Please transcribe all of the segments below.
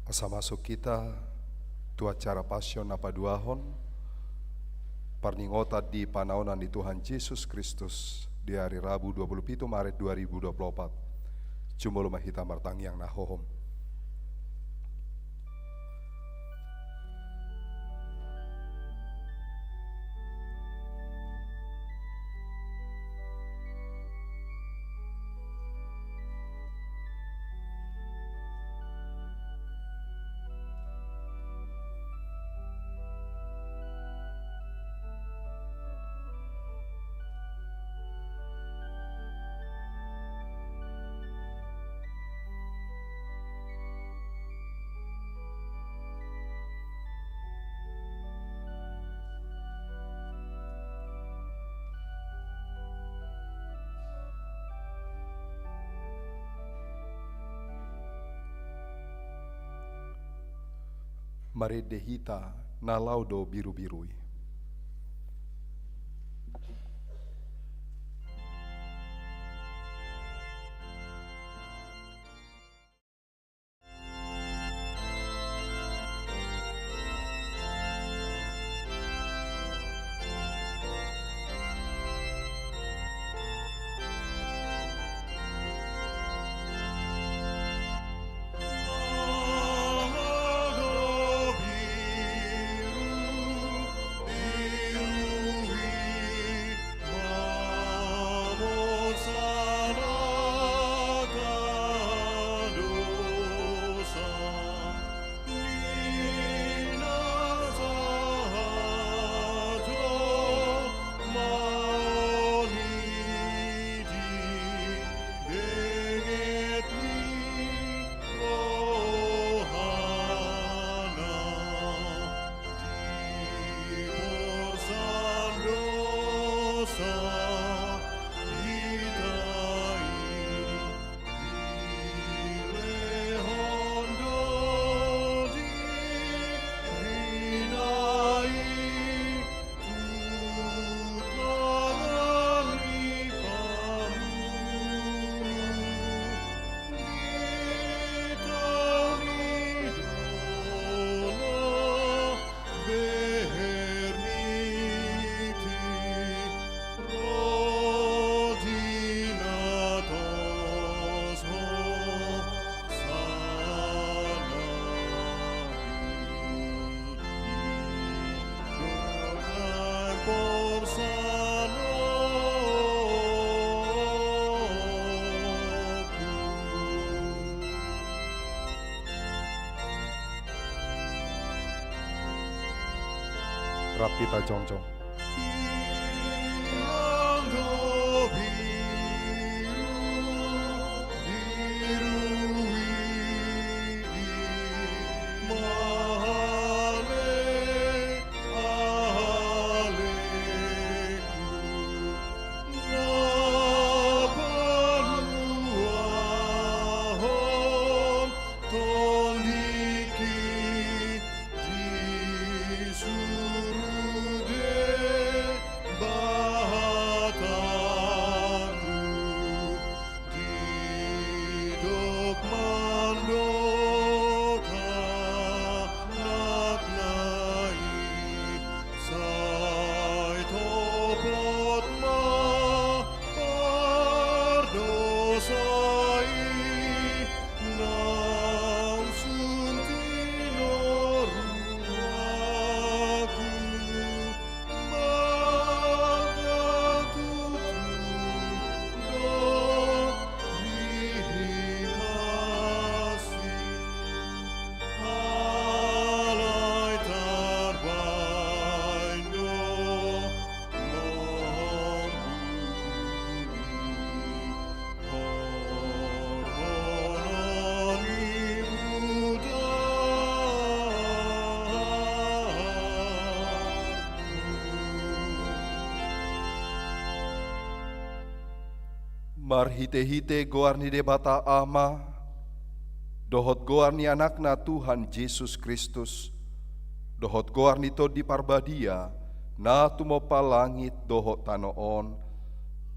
Asa masuk kita tu acara pasion apa duahon parningota di panaunan di Tuhan Yesus Kristus di hari Rabu 27 Maret 2024. Cuma lumah kita martang yang nahohom. Mari dehita nalau do biru-birui. Rapita jongjong. Mar hite-hite goar ni debata ama, dohot goar ni anakna Tuhan Yesus Kristus, dohot goar ni to di parbadia, na tumopa langit dohot tanoon,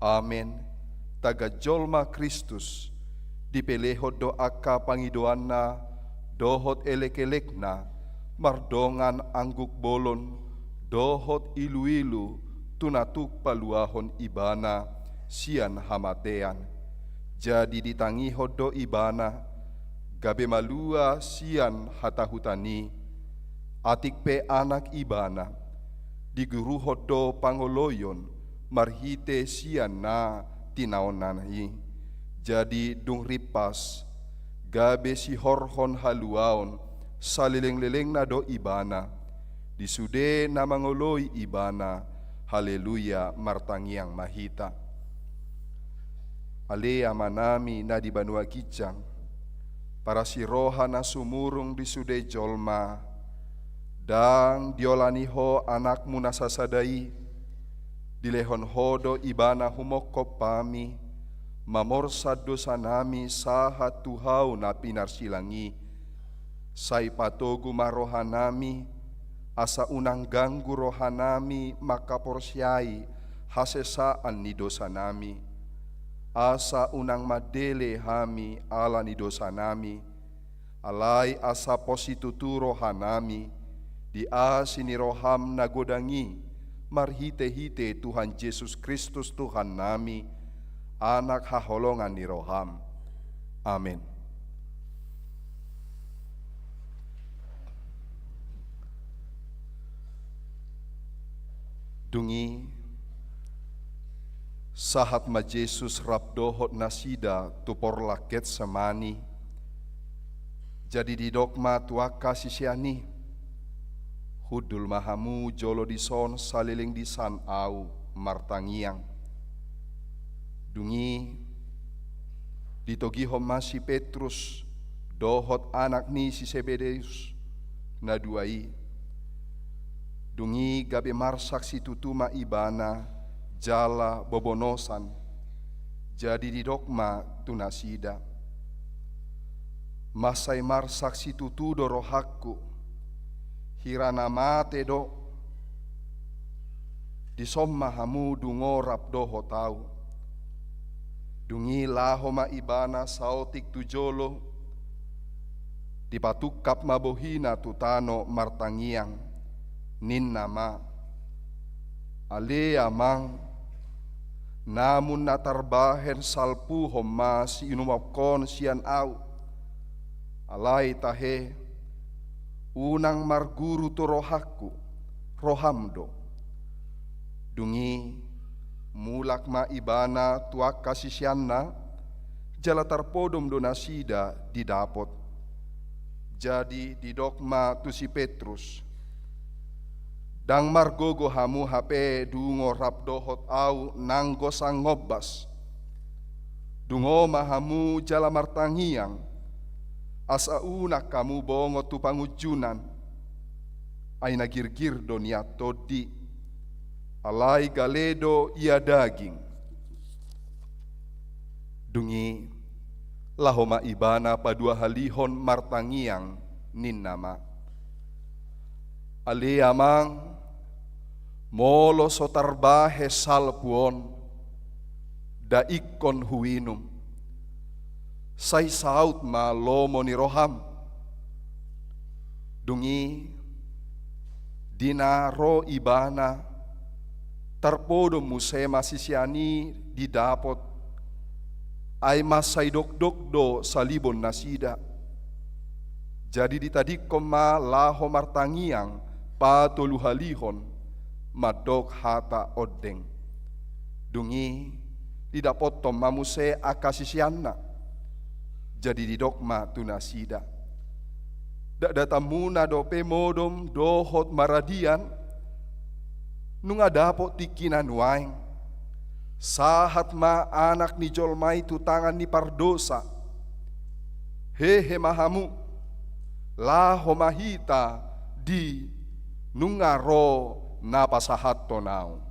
amen, taga jolma Kristus, dipeleho doaka pangidoanna, dohot elek-elekna, mardongan angguk bolon, dohot ilu-ilu, tunatuk paluahon ibana, sian hamatean. Jadi ditangiho do ibana, gabe malua sian hatahutani, atik pe anak ibana, diguruho do pangoloyon, marhite sian na tinaonanhi. Jadi dung ripas, gabe si horhon haluaon, salileng-leleng na do ibana, disude na mangoloi ibana, haleluya martangiang mahita. Alea manami na di banua kicang, para si roha na sumurung di sude jolma, dang diolaniho anakmu na sasadai, dilehon hodo ibana humokop pami, mamorsa dosa nami saha tuhau na pinarsilangi, sai patogu marohanami, asa unang ganggu rohanami makaporsyai hasesaan ni dosa nami. Asa unang madele hami ala ni dosa nami, alai asa posituturo hanami, di asini roham nagodangi, marhite-hite Tuhan Yesus Kristus Tuhan nami, anak haholongan ni roham. Amin. Dungi sahat ma Jesus rabdohot nasida tupor laket semani, jadi di dogma tuaka sisiani, hudul mahamu jolo dison saliling disan au martangiang. Dungi ditogiho masih Petrus dohot anak ni si Sebedeus na duai. Dungi gabe marsak si tutuma ibana jala bobonosan, jadi di dogma tunasida. Masai marsak si tutu do rohakku, hirana mate do, disomma hamu dungorap doho tau. Dungi lahoma ibana saotik tujolo, dipatukap mabohina tutano martangiang, nin nama, ale amang, namun natarbahen salpu homa si inumapkon sian au, alai tahe, unang marguru to rohaku, rohamdo. Dungi, mulak ma ibana tuak kasisianna, jala tarpodom do nasida didapot. Jadi di dogma tu si Petrus, dang margogo hamu hape dungo rabdohot au nanggo sang ngobas, dungo mahamu jala martangiang, asa unak kamu bongo tu pangujunan, ay nagirgir do niat todi, alai galedo ia daging. Dungi lahoma ibana padua halihon martangiang nin nama, ale amang molo sotarbahe salpuon da ikon huinum, sai saut ma lomo ni roham. Dungi dinaro ibana tarpodo musema sisiani didapot, ay masay dok-dok do salibon nasida. Jadi ditadikom ma laho martangiang patuluhalihon madok hata odeng. Dungi didapot tom mamuse akasisianna, jadi didokma tunasida. Dak datamuna do pemodom dohot maradian, nunga dapot tikinan waing, sahat ma anak ni jolmai tu tangan ni pardosa, hehe mahamu, laho mahita di nunga ro napasahat tonau.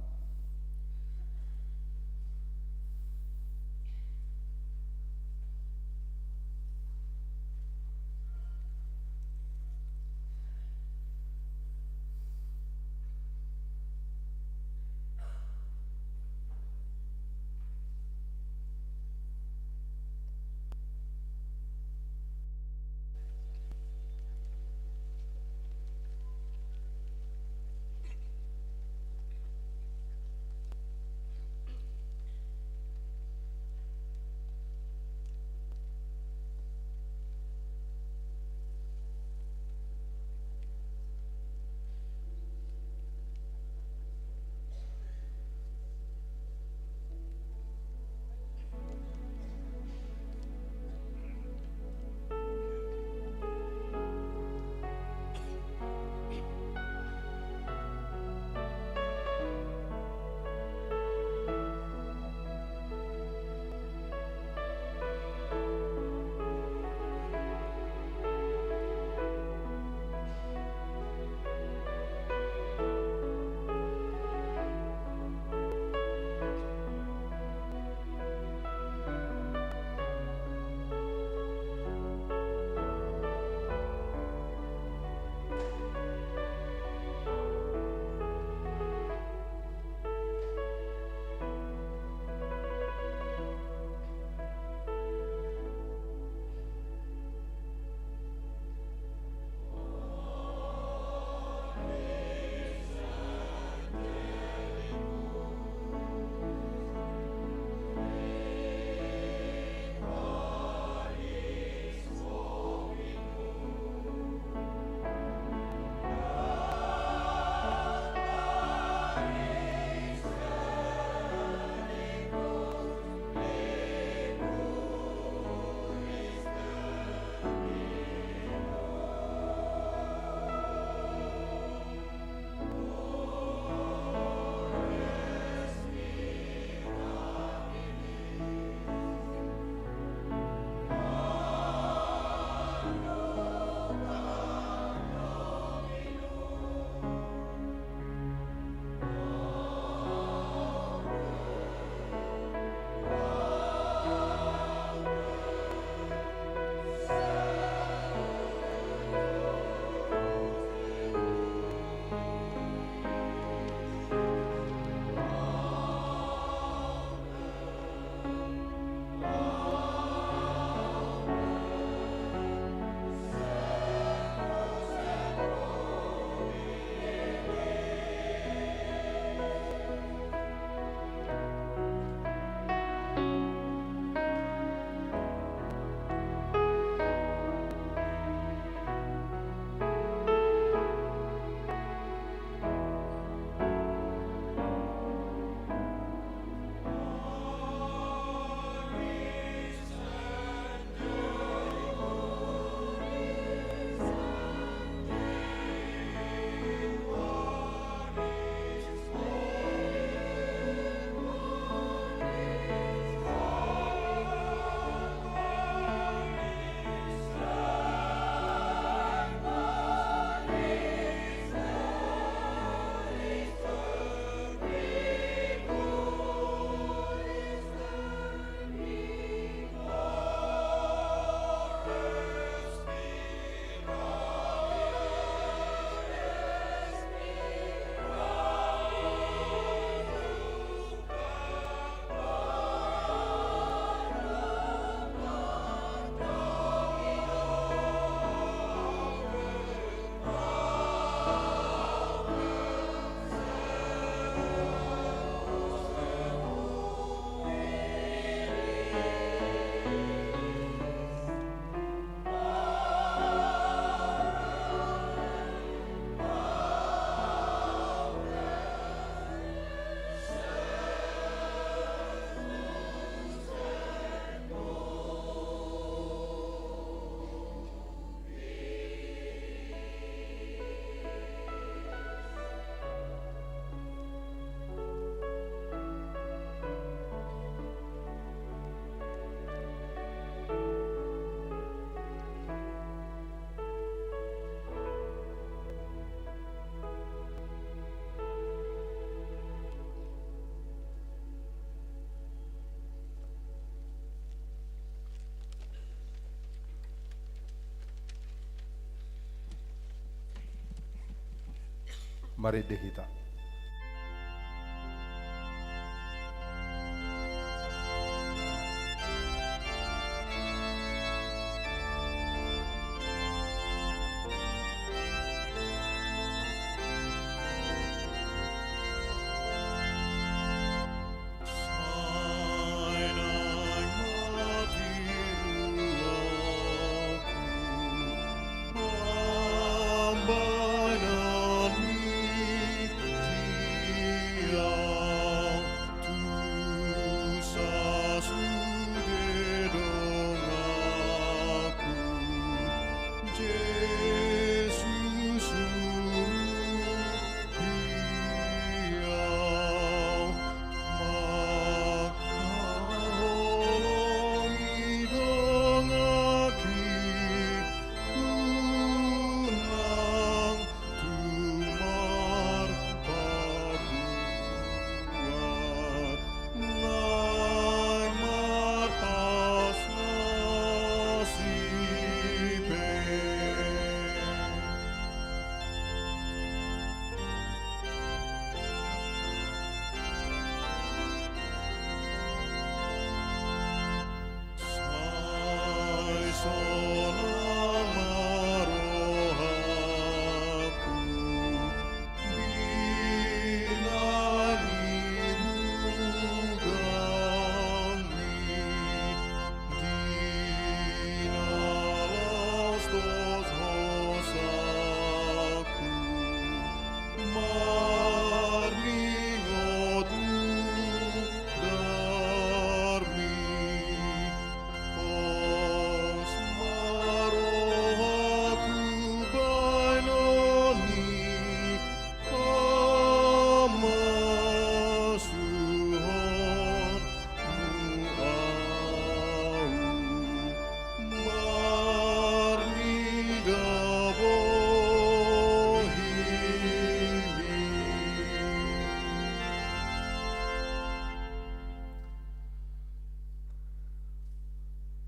Mari dehita.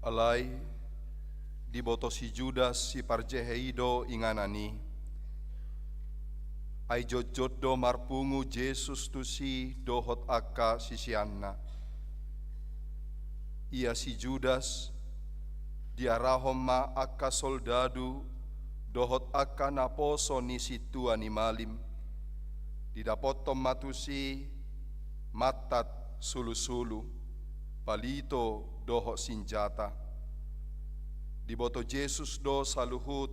Alai diboto si Judas si parjeheido inganani ai jojotdo marpungu Jesus tu si dohot akka sisianna. Ia si Judas diarahom ma akka soldadu dohot akka naposo ni situa ni malim didapotom matusi matat sulu-sulu palito doho sinjata. Diboto Jesus do saluhut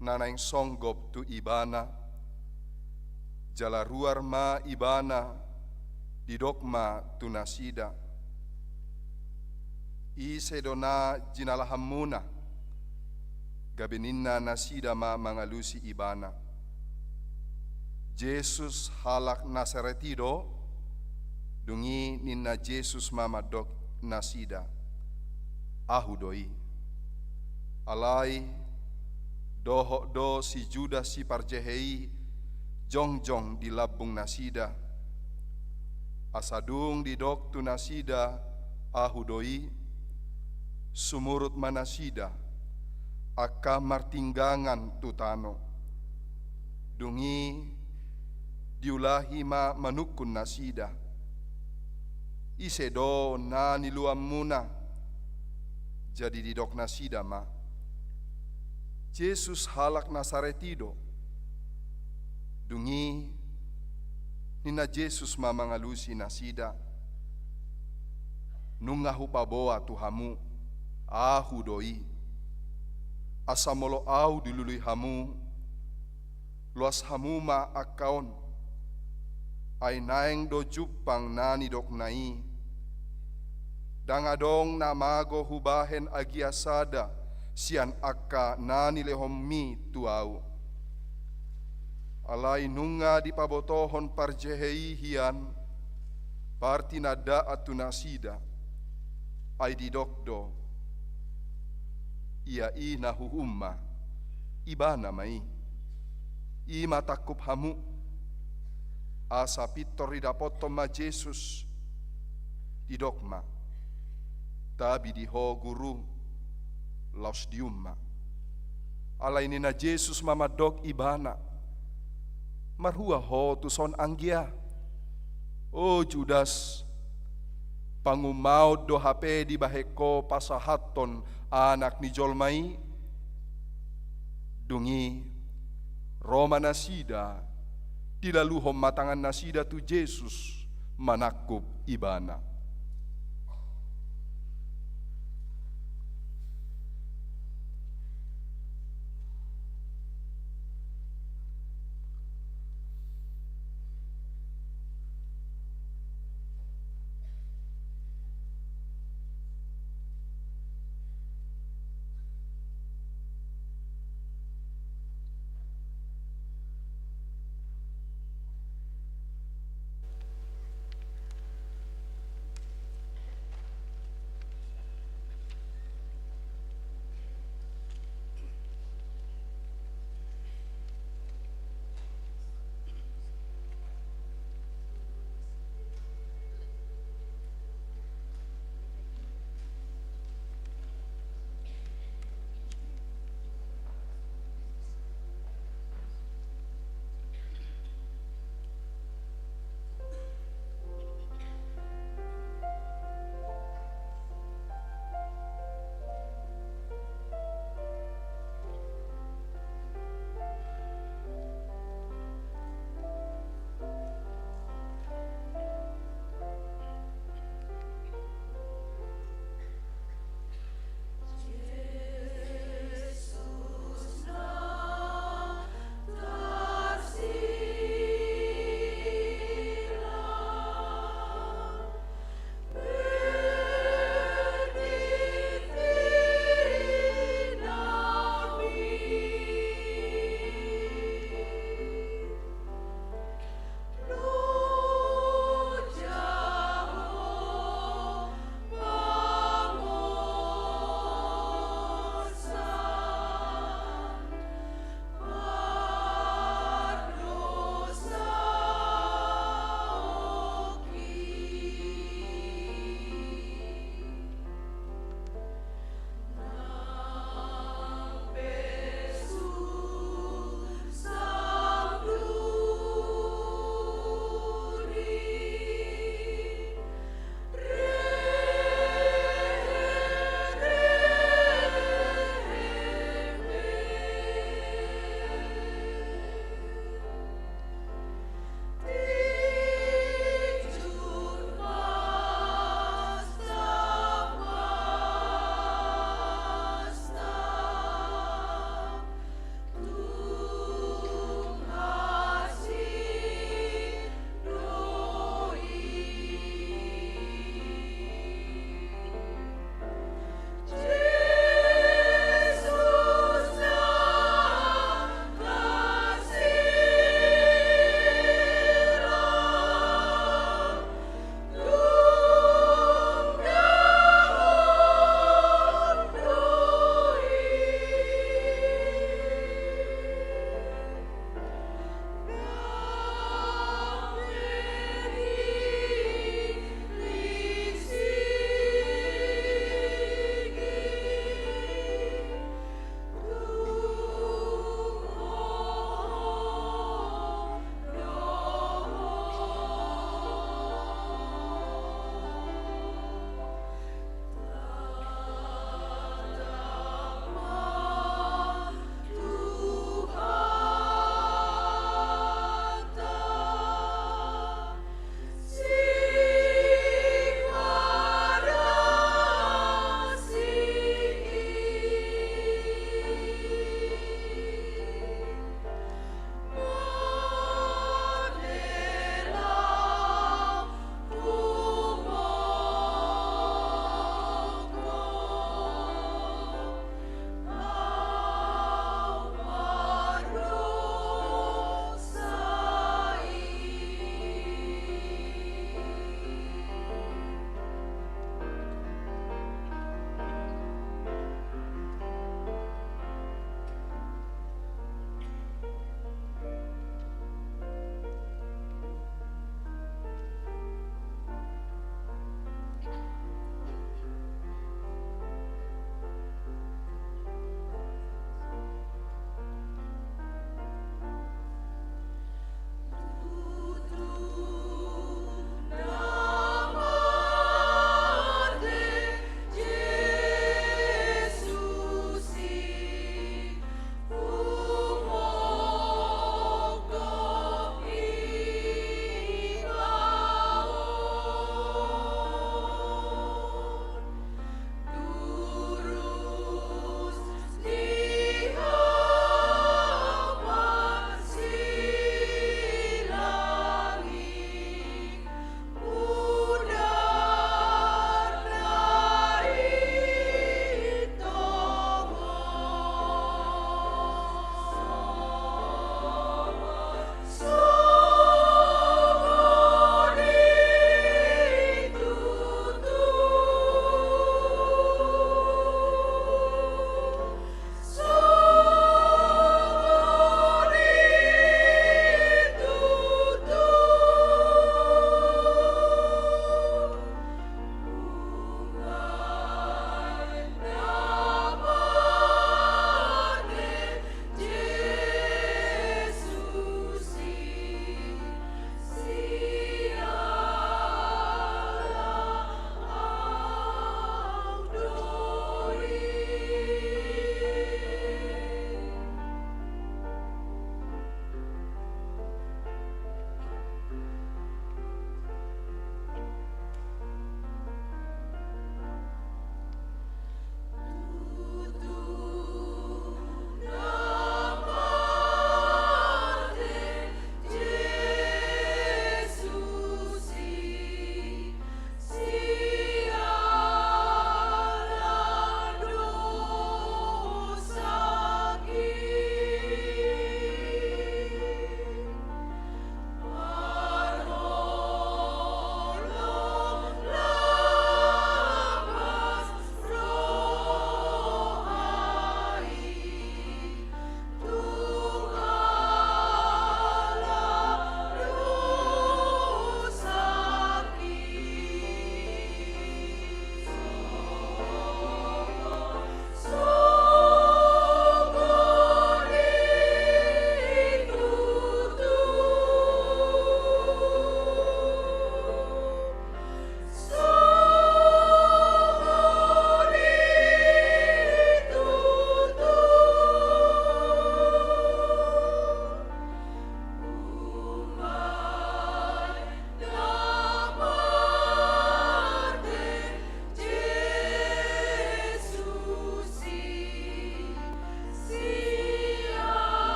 nanaing songgop tu ibana. Jala ruar ma ibana didokma tu nasida. Ise dona jinalahamuna gabeninna nasida ma mangalusi ibana. Jesus halak Nasaretido dungi ninna Jesus mama dok nasida ahudoi alai doho do si Judas si parjehei jongjong di labung nasida asadung di dok tu nasida ahudoi sumurut manasida akka martinggangan tutano dungi diulahi ma manukun nasida isedo na niluam muna jadi didok nasida ma Jesus halak Nasaretido dungi nina Jesus ma mangalusi nasida nungahu paboa tuhamu ahu doi asamolo au dilului hamu luas hamu ma akaon ai naeng do jupang nani dok nai dangadong namago hubahen agiasada sian akka nani lehommi tuau alai nunga di pabotohon parjehei hian parti nada atunasida ai di dokdo ia ina huhumma ibana mai i matakup hamu asa pitor idapoto ma Jesus di dogma tabi di ho guru laus diumma alai nina Jesus mama dog ibana marhua ho tu son anggia. O Judas, pangumaud do hape di baheko pasahaton anak ni jolmai, dungi Roma nasida, dilaluhom matangan nasida tu Yesus manakub ibana.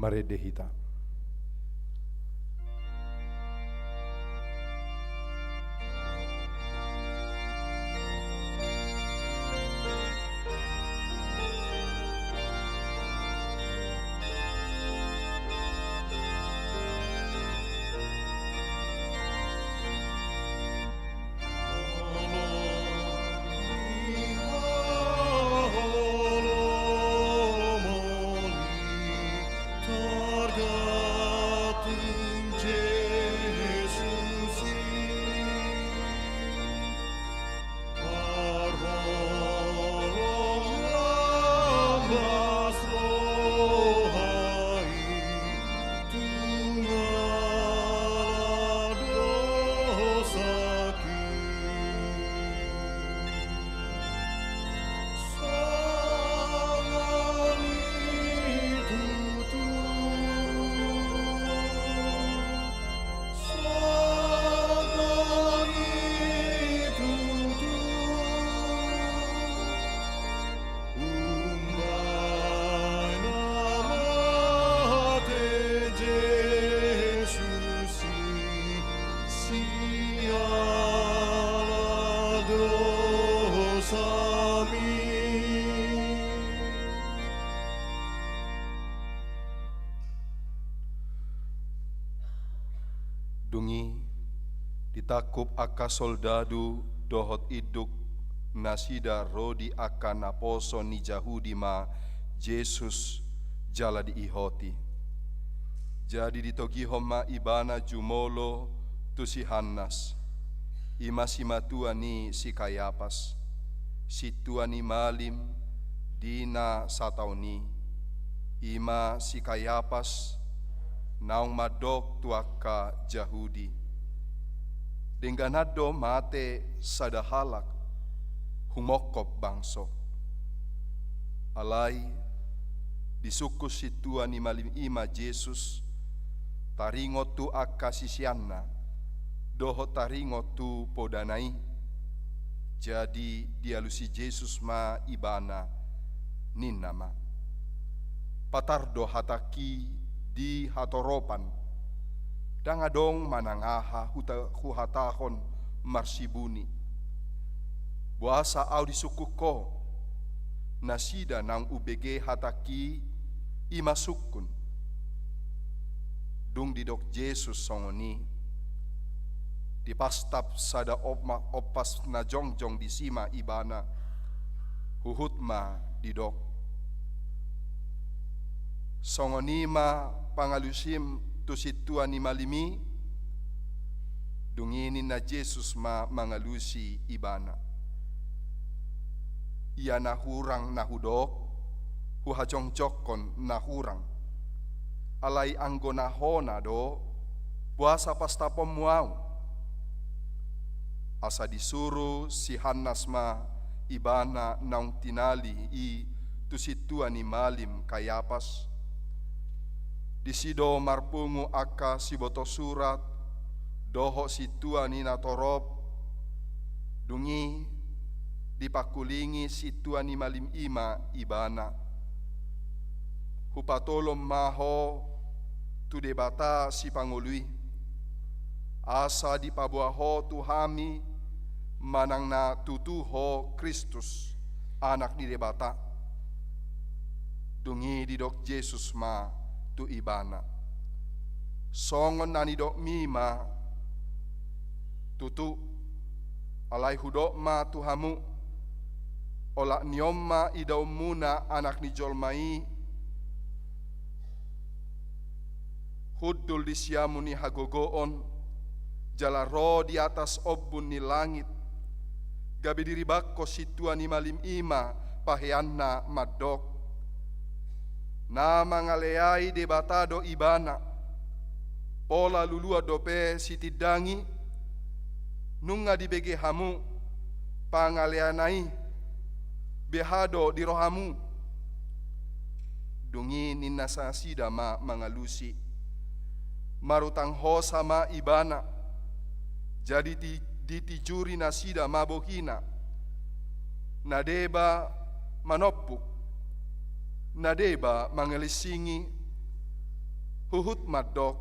Mari dehita. Dungi ditakup aka soldadu dohot iduk nasida rodi aka naposo ni Jahudi ma Jesus jala di ihoti. Jadi ditogihom ma ibana jumolo tu si Hannas, ima si matua ni si Kayapas, si tua ni Malim dina satauni, ima si Kayapas naung madok tuaka Jahudi. Dengganado mate sadahalak humokop bangso. Alai disukus situa ni Malim ima Jesus taringo tu aka sisianna doho taringo tu podanai. Jadi dialusi Jesus ma ibana ninama. Patardo hataki di hatoropan dangadong manangaha huhatahon marsibuni buasa au disukuko nasida nang ubege hataki imasukun dung didok Jesus songoni dipastap sada opas na jongjong di sima ibana huhutma didok songonima pangalusim tu situa ni Malimi dunginin na Jesus ma mangalusi ibana. Ia nahurang nahudok huhajongjokon nahurang alai anggo nahona do puasa pastapom muau asa disuruh si Hannas ma ibana naung tinali i tu situa ni Malim Kayapas. Disido marpungu aka siboto surat doho situa ni natorop dungi dipakulingi situa ni Malim ima ibana hupatolom maho tu debata si pangului asa dipabuaho tuhami manang na tutuho Kristus anak di debata dungi didok Jesus ma tu ibana songon nani dok mima tutu alai hudok ma tuhamu olak niomma idau muna anak ni jolmai huddul disiamu ni hagogoon jalaro di atas obun ni langit gabi diri bakko situa ni Malim ima paheanna madok na mangaleai debatado ibana pola lulua dope sitidangi nunga dibege hamu pangaleanai behado di rohamu dungi ninna sasida ma mangalusi marutang ho sama ibana jadi ditijuri nasida mabohina nadeba manopuk nadeba mangelisingi huhut madok,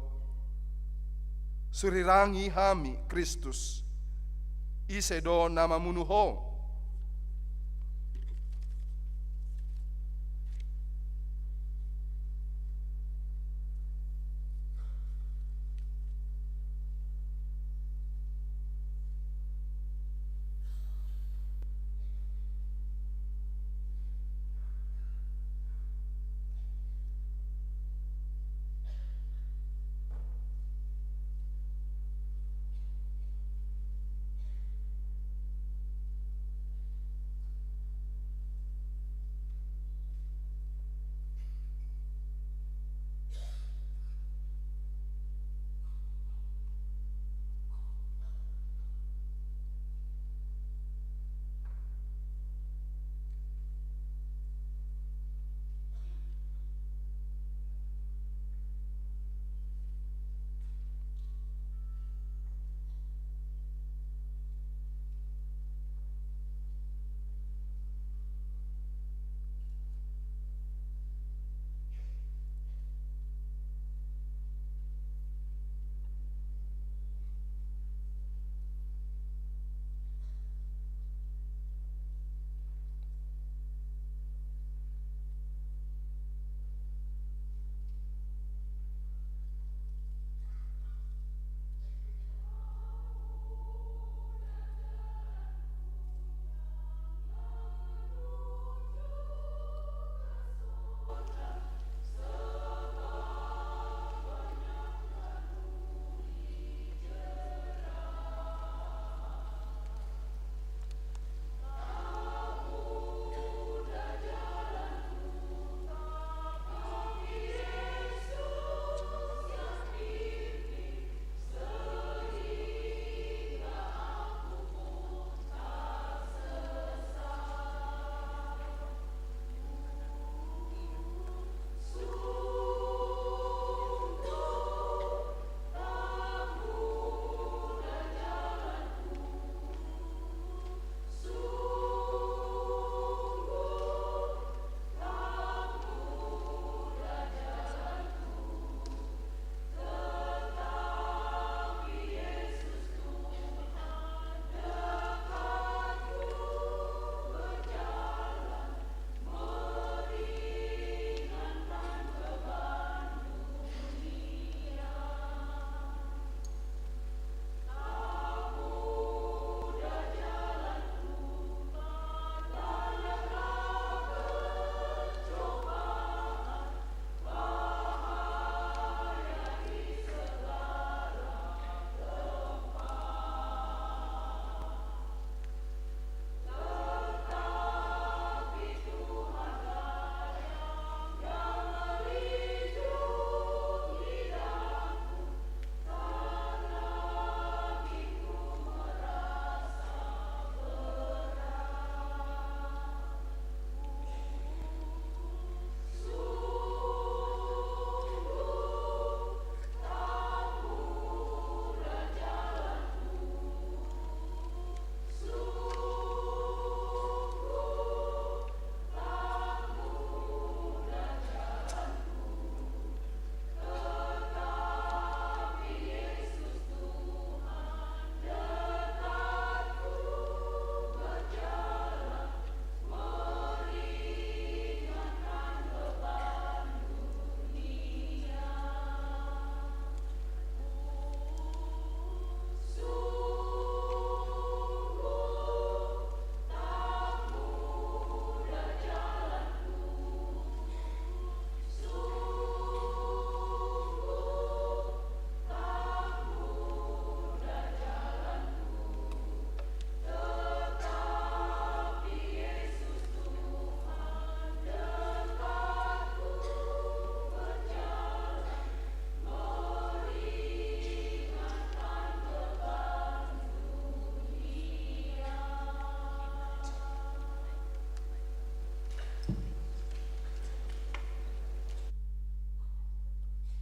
surirangi hami Kristus, isedo nama munuho.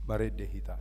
Mari dehita.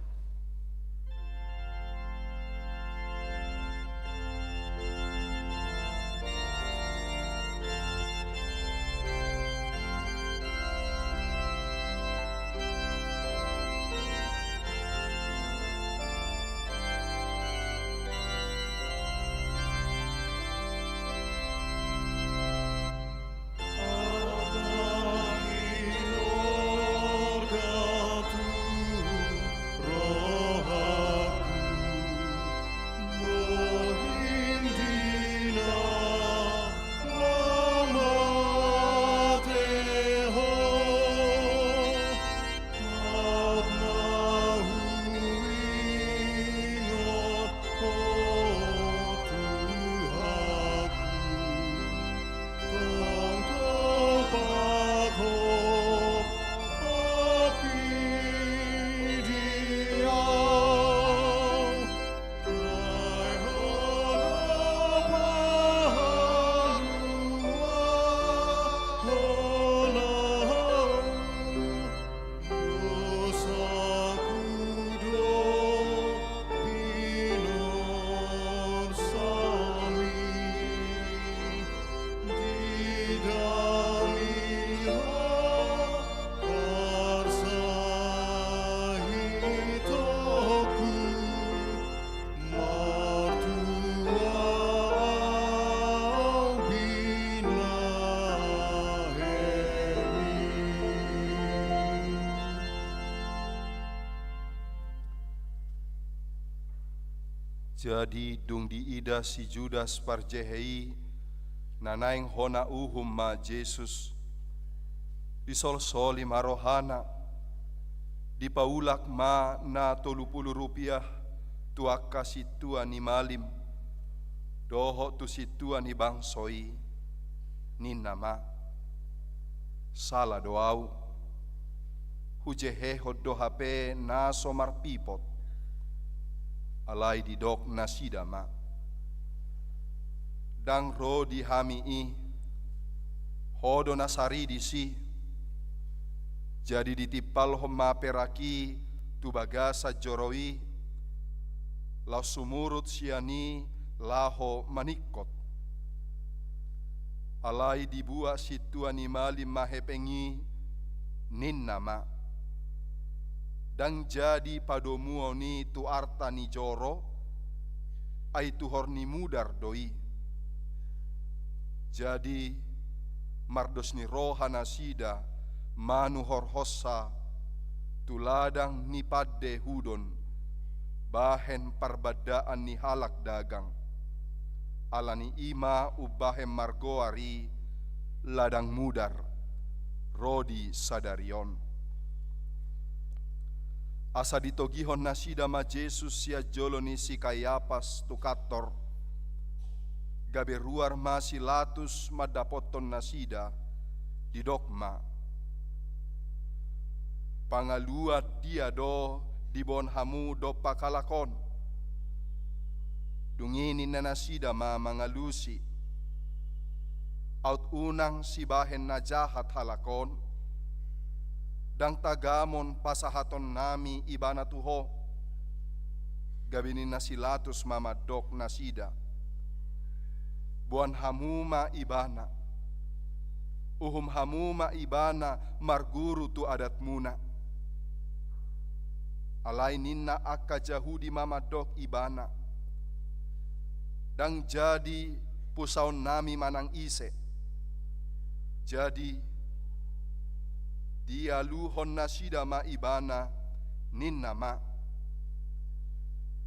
Jadi dung diida si Judas parjehei nanaing hona uhum ma Jesus disolsoli marohana dipaulak ma na 30 rupiah tuaka situa ni malim doho tu situa ni bangsoi ni nama salah doau hujehe do hape na somar pipot alai di dok nasida ma dang ro di hami i hodo nasari di si jadi ditipal homa peraki tu bagasa joroi lau sumurut siani laho manikot alai dibuat situa ni mali mahepengi nin nama dang jadi padomuo ni tu arta ni joro ai tu horni mudar doi jadi mardos ni rohana sida manu horhosa tuladang ni padde hudon bahen parbadaan ni halak dagang alani ima ubahem margoari ladang mudar rodi sadarion asa ditogihon nasida ma Jesus sia joloni si Kayapas tu kator gabe ruar masi latus madapoton nasida di dogma pangaluat dia do di bon hamu do pakalakon dungini na nasida ma mangalusi out unang si bahen na jahat halakon dang tagamon pasahaton nami ibana tuho gabini nasilatus mamadok nasida buan hamuma ibana uhum hamuma ibana marguru tu adat muna alai ninna akka jahudi mamadok ibana dang jadi pusaun nami manang ise jadi dia luhon nasida ma ibana ninna ma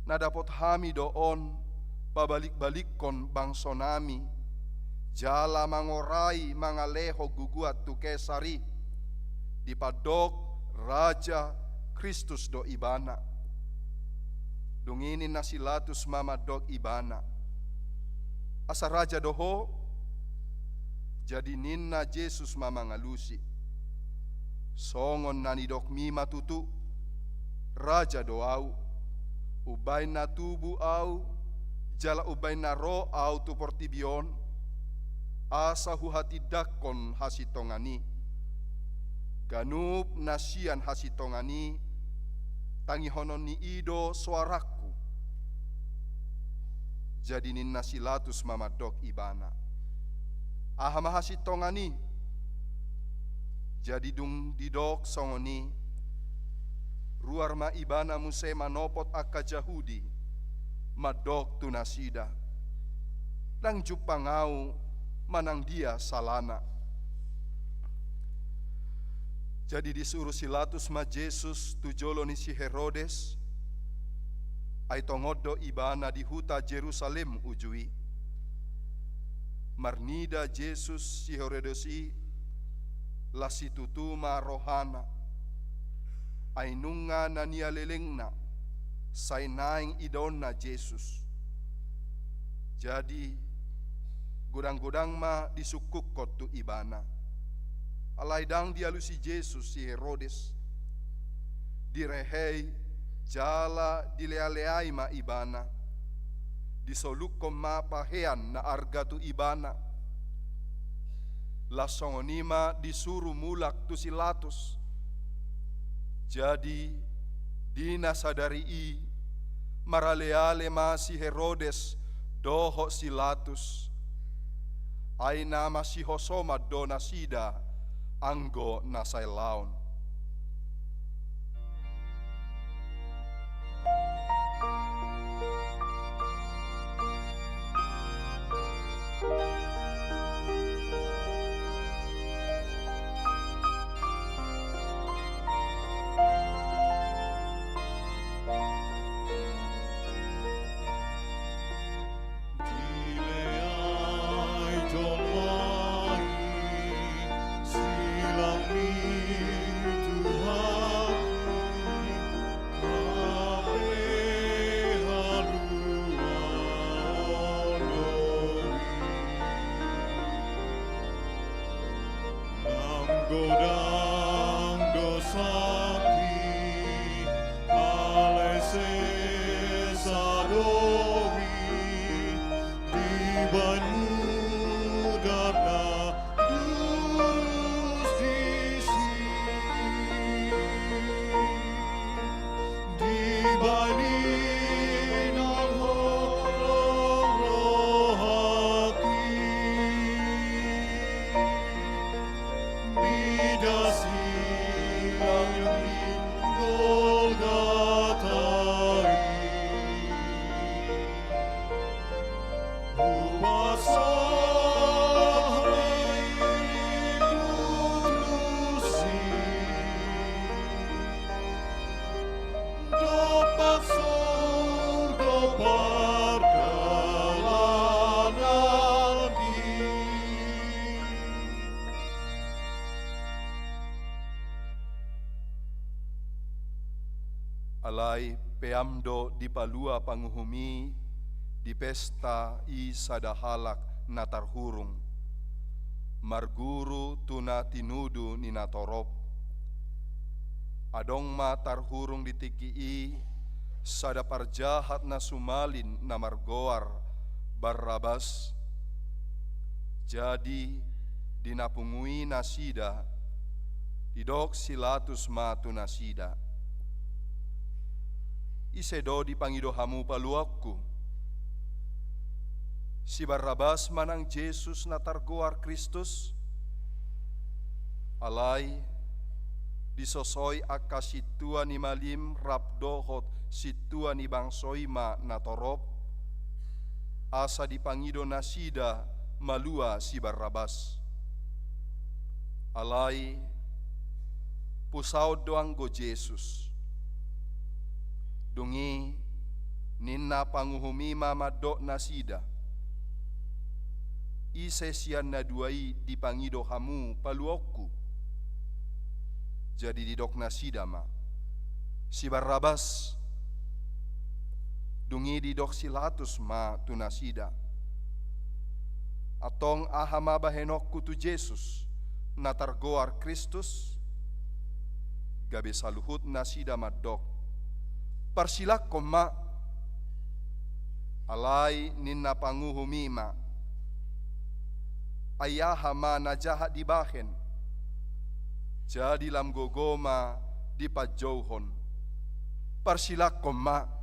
nadapot hami doon pabalik-balikon bangso nami jala mangorai mangaleho guguat tu kesari dipadok raja Kristus do ibana dungini nasilatus mamadok ibana asa raja doho jadi ninna Jesus mamangalusi songon nanidok mima tutu raja doau ubay na tubu au jala ubay na ro au tu portibion asa huhati dakon hasitongani ganup nasian hasitongani tangihonon ni ido suaraku jadi ninna silatus mamadok ibana ahama hasitongani jadi dung didok songoni ruar ma ibana muse manopot akka jahudi madok tu nasida lang jupangau manang dia salana jadi disuruh silatus ma Jesus tujolo ni si Herodes ay tongodo ibana di huta Jerusalem ujui marnida Jesus si Herodesi lasitutuma rohana ay nunga na nialelengna say naing idon na Jesus jadi gudang-gudang ma disukukot tu ibana alay dang dialu si Jesus si Herodes direhei jala dilea-leai ma ibana disolukom ma pahean na arga tu ibana lasongonima disuruh mulak tu silatus jadi dina sadari i maraleale ma si Herodes doho silatus ay nama si hosoma do nasida anggo nasay laon godang dosaku, alese sadowi, di banyu darna durus disi, di bani nang holong rohaki, bidasi langit Golgatai, upasai kutlusi, dapat surga perjalanan di. Alai peamdo di palua panguhumi di pesta i sadahalak natarhurung. Marguru tuna tinudu ni natorop. Adong ma tarhurung di tiki sada parjahat na sumalin na margoar Barrabas. Jadi dinapungui nasida didok silatus matu nasida. Isedo di pangido hamu paluakku. Si Barrabas manang Jesus na targoar Kristus. Alai disosoy akka situa ni malim rapdohot situa ni bangsoi ma natorop. Asa di pangido nasida malua si Barrabas. Alai pusau doang go Jesus. Dungi ninna panguhumi mamadok nasida. Ise sian na duai di pangido hamu paluokku. Jadi didok nasida ma. Si Barrabas dungi didok silatus ma tu nasida. Atong ahama bahenokku tu Jesus natargoar Kristus. Gabe saluhut nasida madok. Parsilak ma alai ninna panguhumima ayaha ma najahat di bahen jadi lam gogoma di pajauhon. Parsilak ma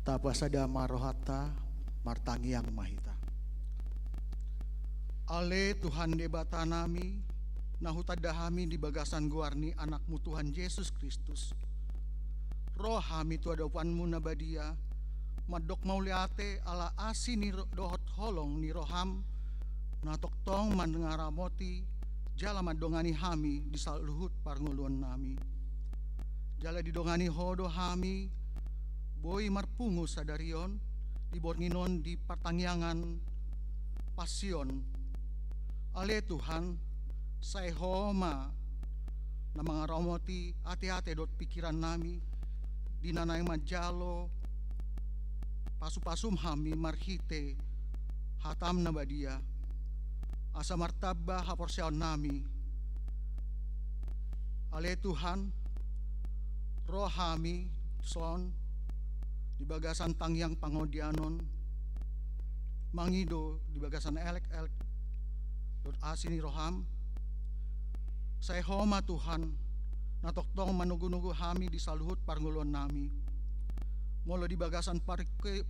tapasada marohata martangiang mahita. Ale Tuhan debata nami, nahutadahami di bagasan guarni anakmu Tuhan Yesus Kristus. Rohami tu adapanmu nabadia, madok mauliate ala asi ni dohot holong ni roham, natoktong mandengaramoti, jala madongani hami di saluhut parnguluan nami. Jala didongani hodo hami, boy marpungu sadarion, dibornginon di pertangyangan pasion. Ale Tuhan, saya homa na mga ramoti ate-ate dot pikiran nami, dinanay majalo, pasupasum hami marhite, hatam na badia, asa martaba haporsyaon nami. Ale Tuhan, roh hami son, di bagasan tangyang pangodianon, mangido di bagasan elek-elek, dot asini roham, saya homa Tuhan, natoktong manugu-nugu hami di saluhut parngulon nami, molo di bagasan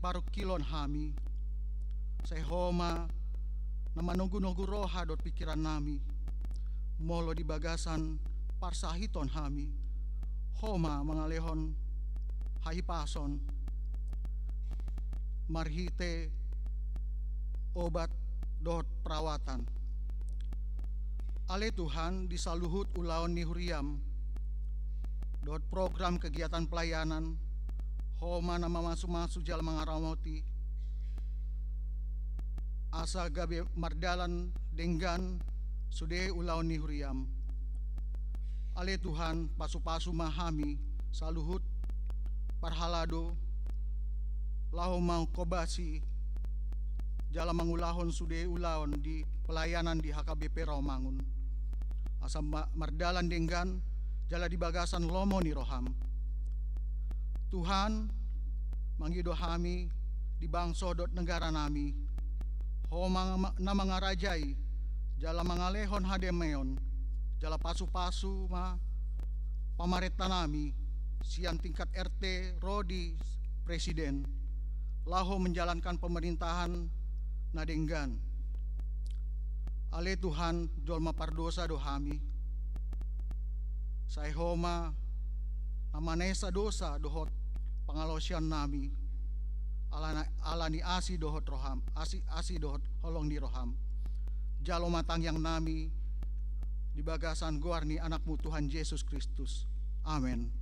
parukilon hami, saya homa na manugu-nugu roha dot pikiran nami, molo di bagasan parsahiton hami, homa mangalehon haipason, marhite obat dot perawatan. Ale Tuhan, di saluhut ulaon ni Huriam, dot program kegiatan pelayanan, homa na mamasu-masu jala mga ramoti, asa gabi mardalan denggan, sude ulaon ni Huriam. Ale Tuhan, pasu-pasu mahami, saluhut, parhalado, laho mang kobasi, jala mangulahon sude ulaon di pelayanan di HKBP Rawamangun. Asa mardalan denggan jala di bagasan lomo ni roham. Tuhan mangido hami di bangso dot negara nami. Ho na mga rajay jala mangalehon hademeon jala pasu-pasu ma pamareta nami siang tingkat RT Rodi Presiden laho menjalankan pemerintahan na denggan. Ale Tuhan jolma pardosa dohami, saya homa namanesa dosa dohot pangalosyan nami, ala ni asi dohot roham, asi dohot holong di roham, jalo matang yang nami di bagasan guarni anakmu Tuhan Yesus Kristus. Amin.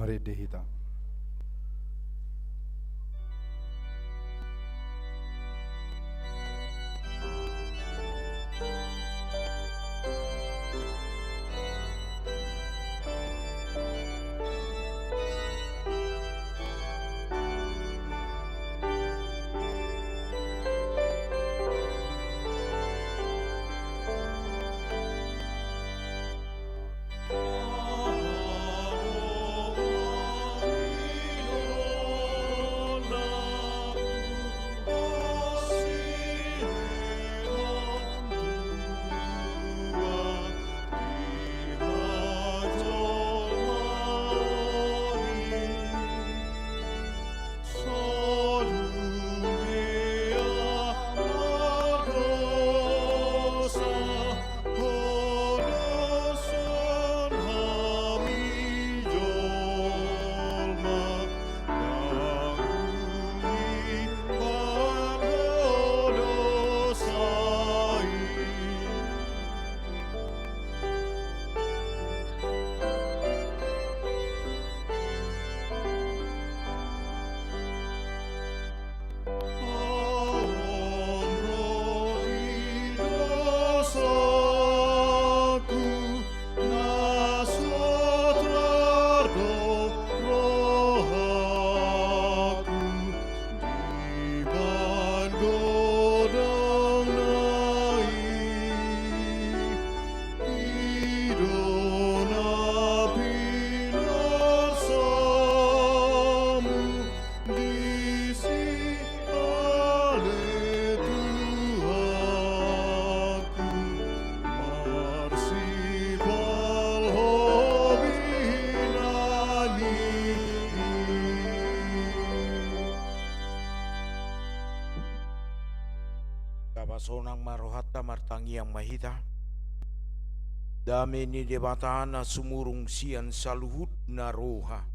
Mari dihita. Sonang marohata martangi yang mahita dame ni debatana sumurung sian saluhut na roha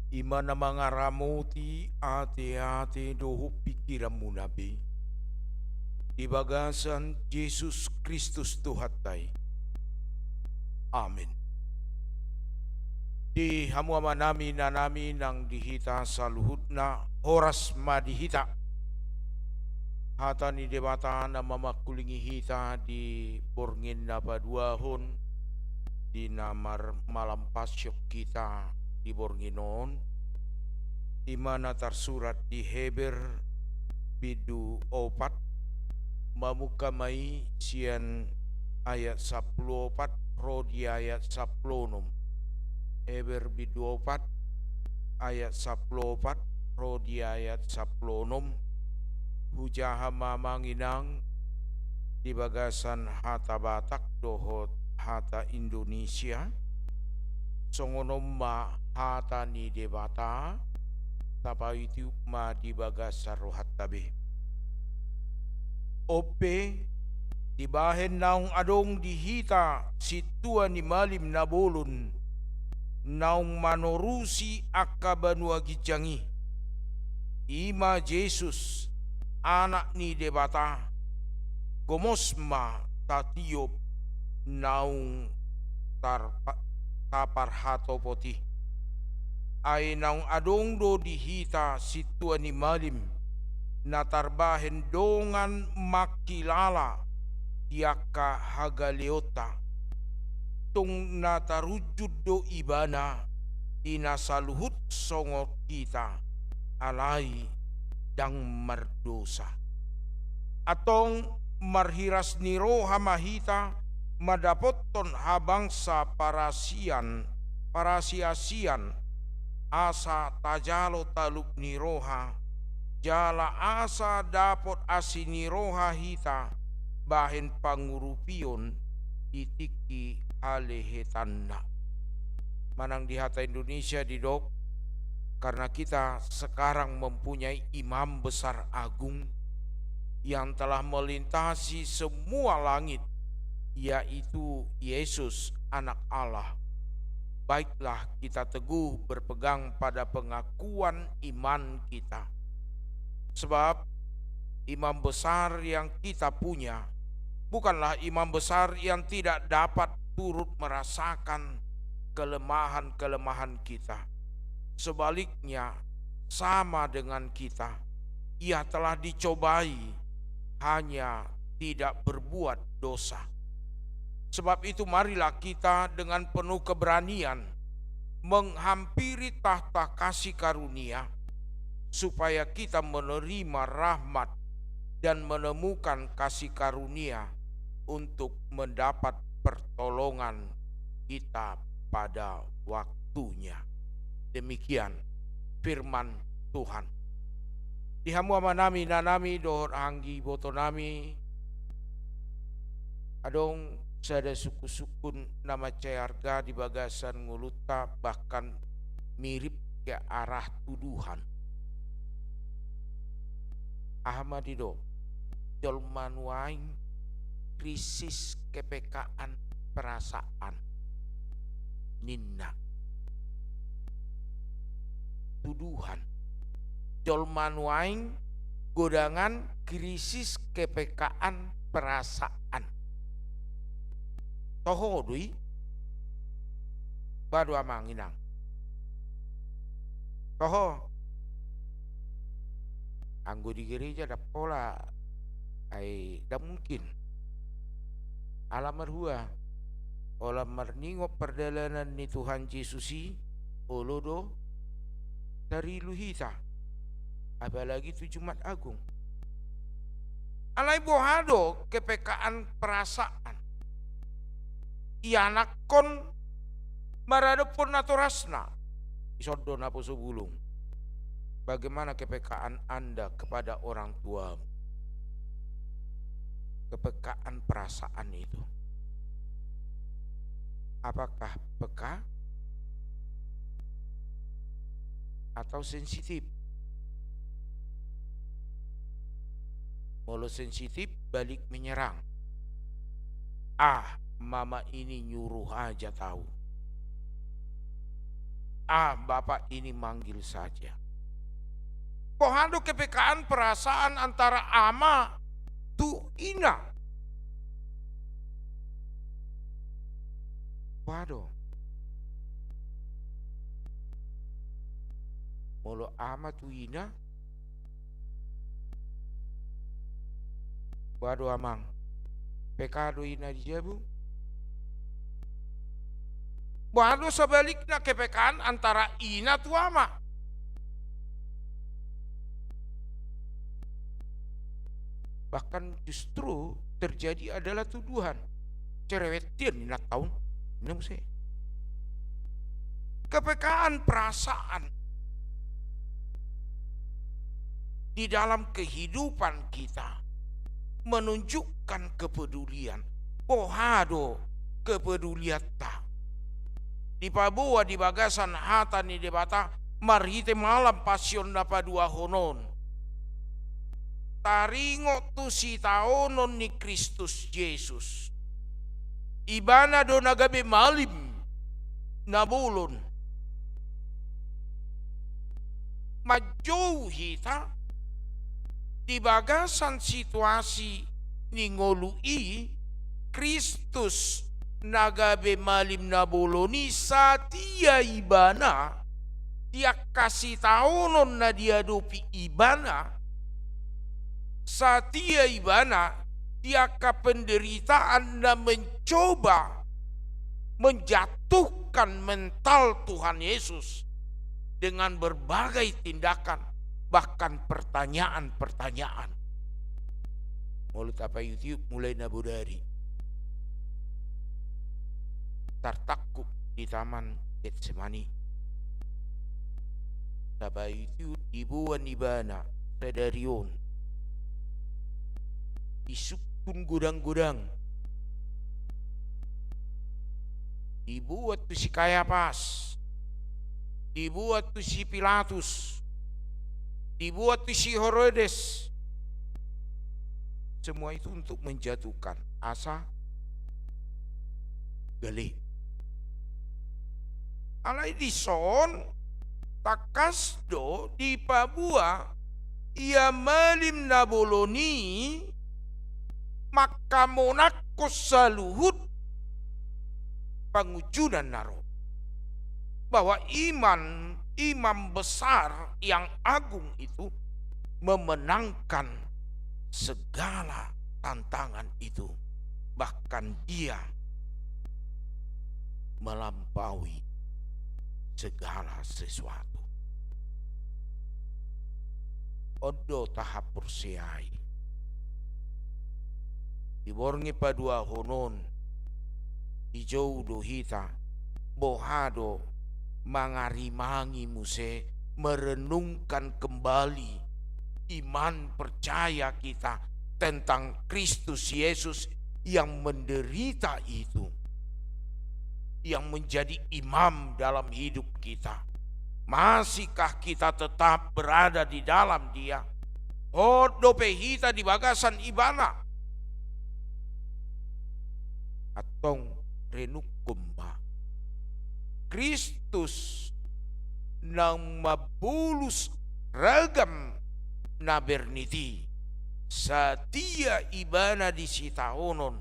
imana mangaramoti ate-ate doho pikiranmu nabi di bagasan Yesus Kristus Tuhatai. Amin. Di hamuama nami na nami nang dihita saluhut na horas madihita hata ni debata na mamakulingi hita di borngin na paduahon di namar malam pasyok kita di bornginon di mana tersurat di Heber bidu 4 mamukamai sian ayat 14 rodi ayat 16 Heber bidu 4 ayat 14 rodi ayat 16 hujaha mamanginang di bagasan hata Batak dohot hata Indonesia songonom ma hata ni debata tapa itu ma di bagasan rohat tabe ope di bahen naung adong dihita situa ni malim na bolon naung manorusi akabanua gijangi ima Yesus anak ni debata gomosma tatiop naung tapar hato poti ay naung adong do dihita situa ni malim na tarbahen dongan makilala yaka hagaleota tung natarujud do ibana inasaluhut songot kita alai dang mardosa atong marhiras ni roha mahita madapoton habang sa parasiasian asa tajalo taluk ni roha jala asa dapot asini roha hita bahen pangurupion itiki halehetanna manang di hata Indonesia di dok karena kita sekarang mempunyai imam besar agung yang telah melintasi semua langit, yaitu Yesus anak Allah. Baiklah kita teguh berpegang pada pengakuan iman kita. Sebab imam besar yang kita punya bukanlah imam besar yang tidak dapat turut merasakan kelemahan-kelemahan kita. Sebaliknya, sama dengan kita, ia telah dicobai, hanya tidak berbuat dosa. Sebab itu marilah kita dengan penuh keberanian menghampiri tahta kasih karunia, supaya kita menerima rahmat dan menemukan kasih karunia untuk mendapat pertolongan kita pada waktunya. Demikian firman Tuhan. Dihamu amanami nanami dohor anggi boto nami adong sada suku-sukun nama cayarga di bagasan nguluta, bahkan mirip ke arah tuduhan. Ahmadido jolmanuaing krisis kepekaan perasaan ninna tuduhan jolmanuaing godangan krisis kepekaan perasaan toho dui badu amang inang toho anggo di gereja ada pola ai dah mungkin alamar hua olah marningo perdalanan ni Tuhan Yesusi olodo dari luhita apalagi itu Jumat Agung alai bohado kepekaan perasaan ianak kon marado pun naturasna isodo napo sebulung. Bagaimana kepekaan Anda kepada orang tua? Kepekaan perasaan itu, apakah peka atau sensitif? Kalau sensitif balik menyerang. Mama ini nyuruh aja tahu. Bapak ini manggil saja. Pohando kepekaan perasaan antara ama tu ina. Waduh. Molo ama tu ina. Waduh amang. Pekado ina dijabu. Waduh sebaliknya kepekaan antara ina tu ama. Bahkan justru terjadi adalah tuduhan. Cerewetian ini tahun. Ini musik. Kepekaan perasaan di dalam kehidupan kita menunjukkan kepedulian. Pohado kepedulian tak. Di Papua di bagasan hata ni debata marhite malam pasion napa dua honon. Taringo tu si taonon ni Kristus Yesus. Ibana do nagabe malim nabulon. Majauhi ta di bagasan situasi ni ngolui Kristus nagabe malim nabuloni satia ibana dia kasih taonon na dia dopi ibana. Satia ibana dia ke penderitaan dan mencoba menjatuhkan mental Tuhan Yesus dengan berbagai tindakan, bahkan pertanyaan-pertanyaan. Mulut apa YouTube mulai nabudari tertakuk di taman Getsemani. Tapa YouTube dibuat ibana sedarion disukun gudang-gudang, dibuat tu si Kayapas, dibuat tu si Pilatus, dibuat tu si Herodes. Semua itu untuk menjatuhkan asa gali. Alai di son takasdo di Papua ia malim naboloni maka monakos saluhut pangujudan naro bahwa imam besar yang agung itu memenangkan segala tantangan itu. Bahkan dia melampaui segala sesuatu. Odo tahap persiai. Diborngi padua honon. Hijau do hita. Bohado mangarimangi muse. Merenungkan kembali iman percaya kita tentang Kristus Yesus yang menderita itu, yang menjadi imam dalam hidup kita. Masihkah kita tetap berada di dalam Dia? Hodo pehita di bagasan ibana atong renukumba Kristus nang mabulus ragam na berniti satia ibana di sitaonon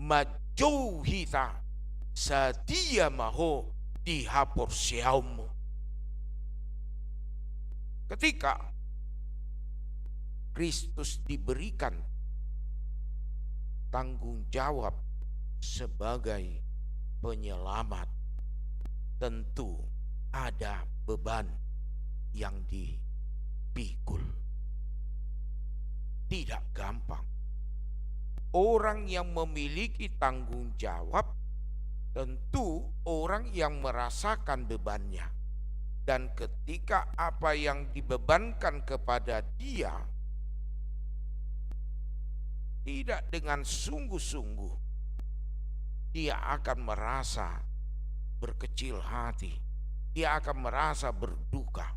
majou hita satia maho di hapor siaumu. Ketika Kristus diberikan tanggung jawab sebagai penyelamat, tentu ada beban yang dipikul. Tidak gampang. Orang yang memiliki tanggung jawab tentu orang yang merasakan bebannya. Dan ketika apa yang dibebankan kepada dia tidak dengan sungguh-sungguh, dia akan merasa berkecil hati, dia akan merasa berduka.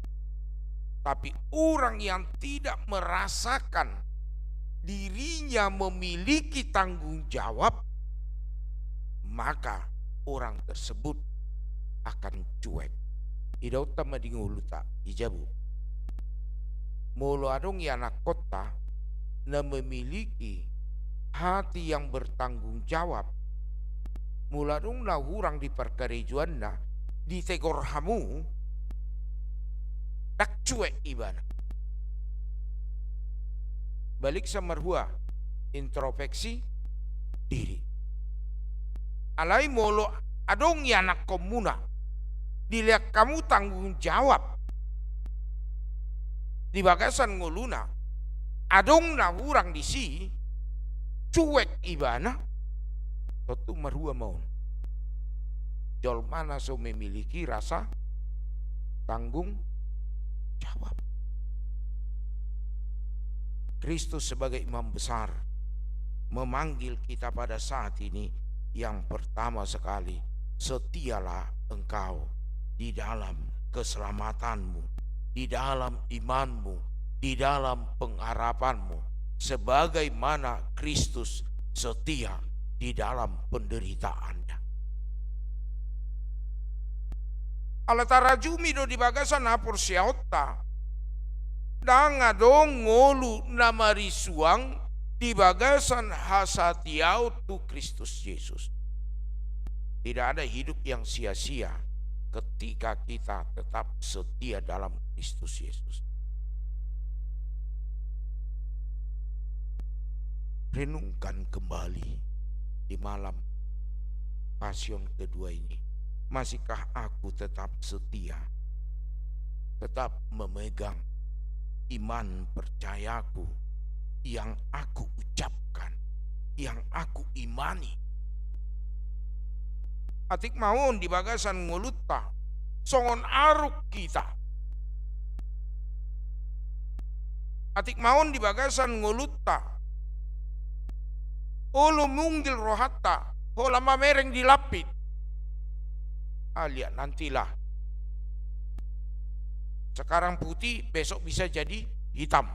Tapi orang yang tidak merasakan dirinya memiliki tanggung jawab, maka orang tersebut akan cuek. Idau tama di nguluta ijabu. Mulu adong ya anak kota na memiliki hati yang bertanggung jawab. Mula dong na hurang di perkerejuan na di tegor hamu dak cuek ibana. Balik sa marhua introspeksi diri. Alai molo adong ya anak komuna dilihat kamu tanggung jawab di bagasan nguluna adong na hurang di si cuek ibana tentu marhua mau jol mana so memiliki rasa tanggung jawab. Kristus sebagai imam besar memanggil kita pada saat ini yang pertama sekali, setialah engkau di dalam keselamatanmu, di dalam imanmu, di dalam pengharapanmu, sebagaimana Kristus setia di dalam penderitaannya. Alatara jumi do di bagasan hapur siaota, danga dong ngolu nama risuang di bagasan hasatiau tu Kristus Yesus. Tidak ada hidup yang sia-sia ketika kita tetap setia dalam Kristus Yesus. Renungkan kembali di malam pasion kedua ini. Masihkah aku tetap setia, tetap memegang iman percayaku yang aku ucapkan, yang aku imani? Atik maun di bagasan ngulutta songon aruk kita. Atik maun di bagasan ngulutta ulu munggil rohatta hola mamereng dilapit. Lihat nantilah, sekarang putih besok bisa jadi hitam.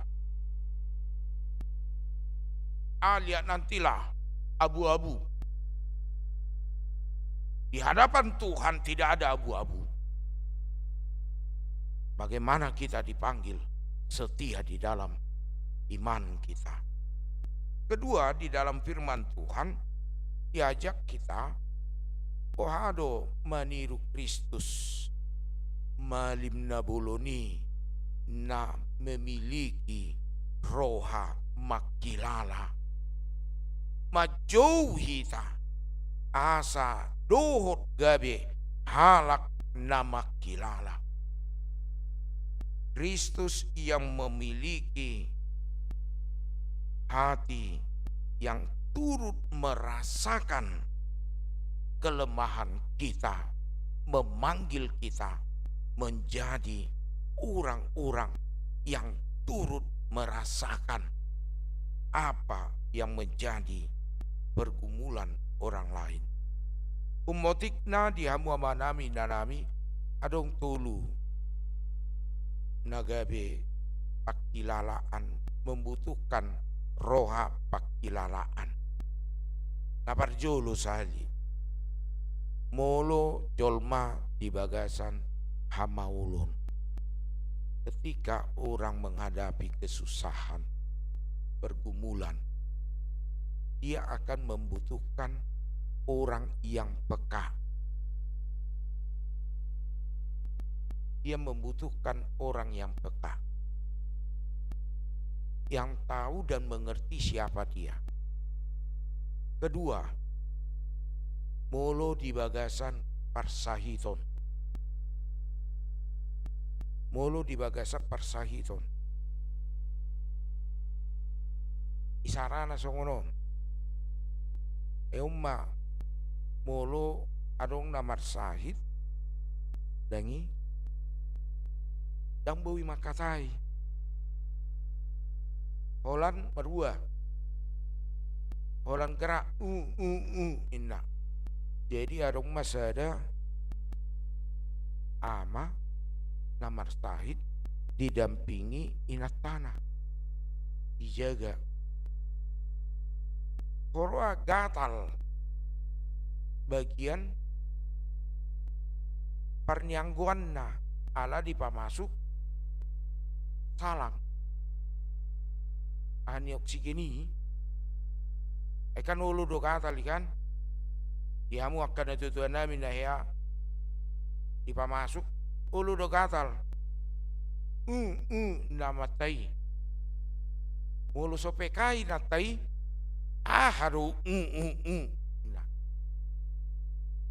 Lihat nantilah abu-abu. Di hadapan Tuhan tidak ada abu-abu. Bagaimana kita dipanggil setia di dalam iman kita. Kedua, di dalam firman Tuhan diajak kita meniru Kristus malim nabuloni na memiliki roha makilala majauhi ta asa dohot gabe halak na makilala. Kristus yang memiliki hati yang turut merasakan kelemahan kita, memanggil kita menjadi orang-orang yang turut merasakan apa yang menjadi pergumulan orang lain. Umotikna dihamu amanami nanami adong tulu nagabe pakilalaan, membutuhkan roha pakilalaan. Naparjolo sali molo jolma di bagasan hamaulun. Ketika orang menghadapi kesusahan, pergumulan, dia akan membutuhkan orang yang peka. Dia membutuhkan orang yang peka, yang tahu dan mengerti siapa dia. Kedua, molo di bagasan parsahiton. Molo di bagasan parsahiton. Isarana songonon. Eumma molo adong namar sahid dangi dang bawi makatai. Holan berdua. Holan gerak inna. Jadi adong masada ama namar sahid didampingi inat tanah, dijaga. Korwa gatal bagian pernyangguanna ala dipamasuk salang ani oksigeni ekan ulu do gatal ikan diamu akan tutuan namin na ya dipamasuk ulu do gatal namatay mulu sopekai natay haru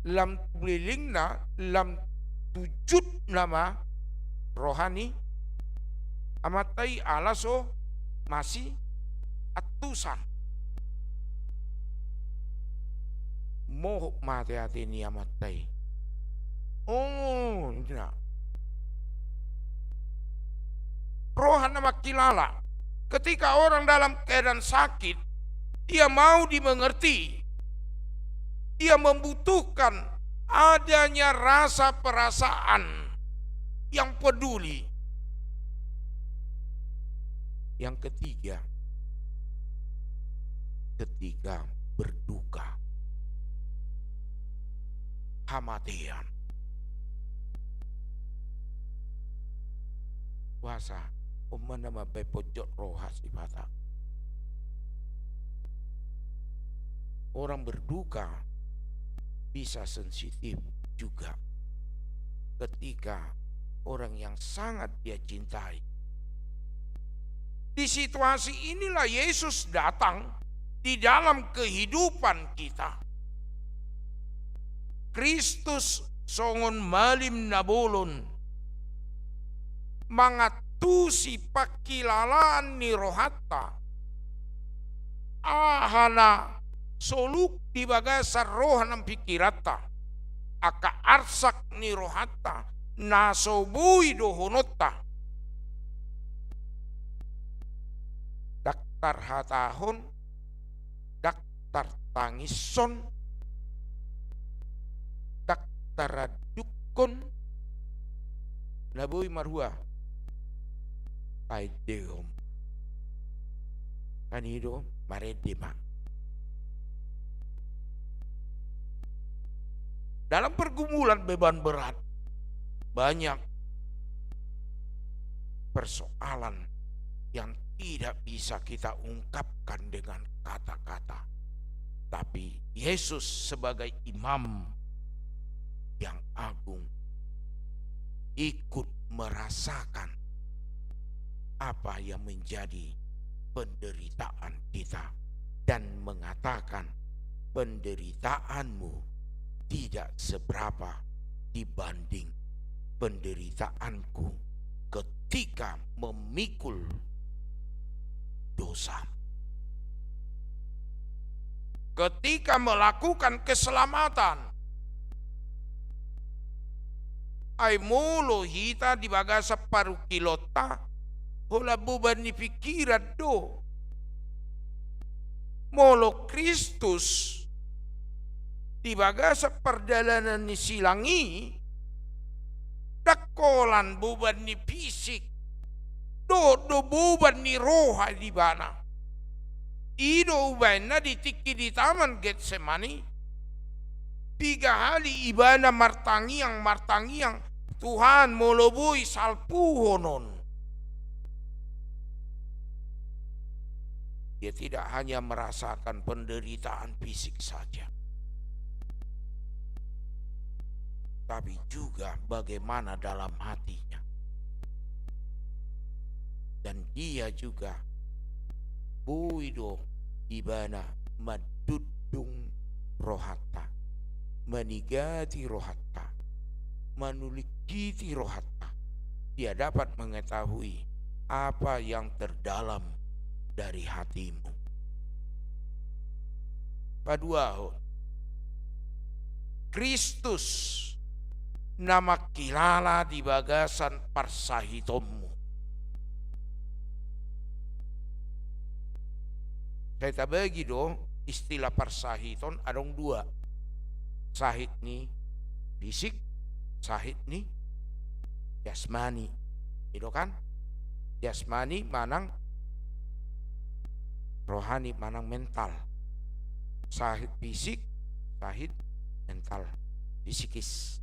lam tuliling na lam tujud nama rohani amatay alaso masih atusan mohok mati hati ni amatay rohan nama kilala. Ketika orang dalam keadaan sakit, dia mau dimengerti. Dia membutuhkan adanya rasa perasaan yang peduli. Yang ketiga, ketika berduka, hamatian, puasa, nama pojok rohas ibata. Orang berduka bisa sensitif juga ketika orang yang sangat dia cintai. Di situasi inilah Yesus datang di dalam kehidupan kita. Kristus songon malim nabolon mangatusi pakilalaan ni rohatta ahana soluk di bagasar rohanam pikirata aka arsak ni rohatta nasobui dohonotta daktar hatahon daktar tangison daktar radukon nabui marhua paidehom kanido maredema. Dalam pergumulan beban berat, banyak persoalan yang tidak bisa kita ungkapkan dengan kata-kata. Tapi Yesus sebagai imam yang agung, ikut merasakan apa yang menjadi penderitaan kita dan mengatakan penderitaanmu tidak seberapa dibanding penderitaanku ketika memikul dosa. Ketika melakukan keselamatan, ai molo hita di bagasa parukilota hola beban ni pikiran do. Molo Kristus di bagasa perjalanan ni silangi dakolan beban ni fisik do beban ni roha di bana. Ido ubaina ditiki di taman Getsemani 3 hari ibana martangiang Tuhan molobui salpuhonon. Dia tidak hanya merasakan penderitaan fisik saja, tapi juga bagaimana dalam hatinya. Dan dia juga buido ibana madudung rohatta, manigati rohatta, manulikiti rohatta. Dia dapat mengetahui apa yang terdalam dari hatimu. Paduaho, Kristus nama kilala di bagasan parsahitommu. Saya bagi do istilah parsahiton adong 2. Sahid ni fisik, sahid ni jasmani. Itu kan? Jasmani manang rohani, manang mental. Sahid fisik, sahid mental, fisikis.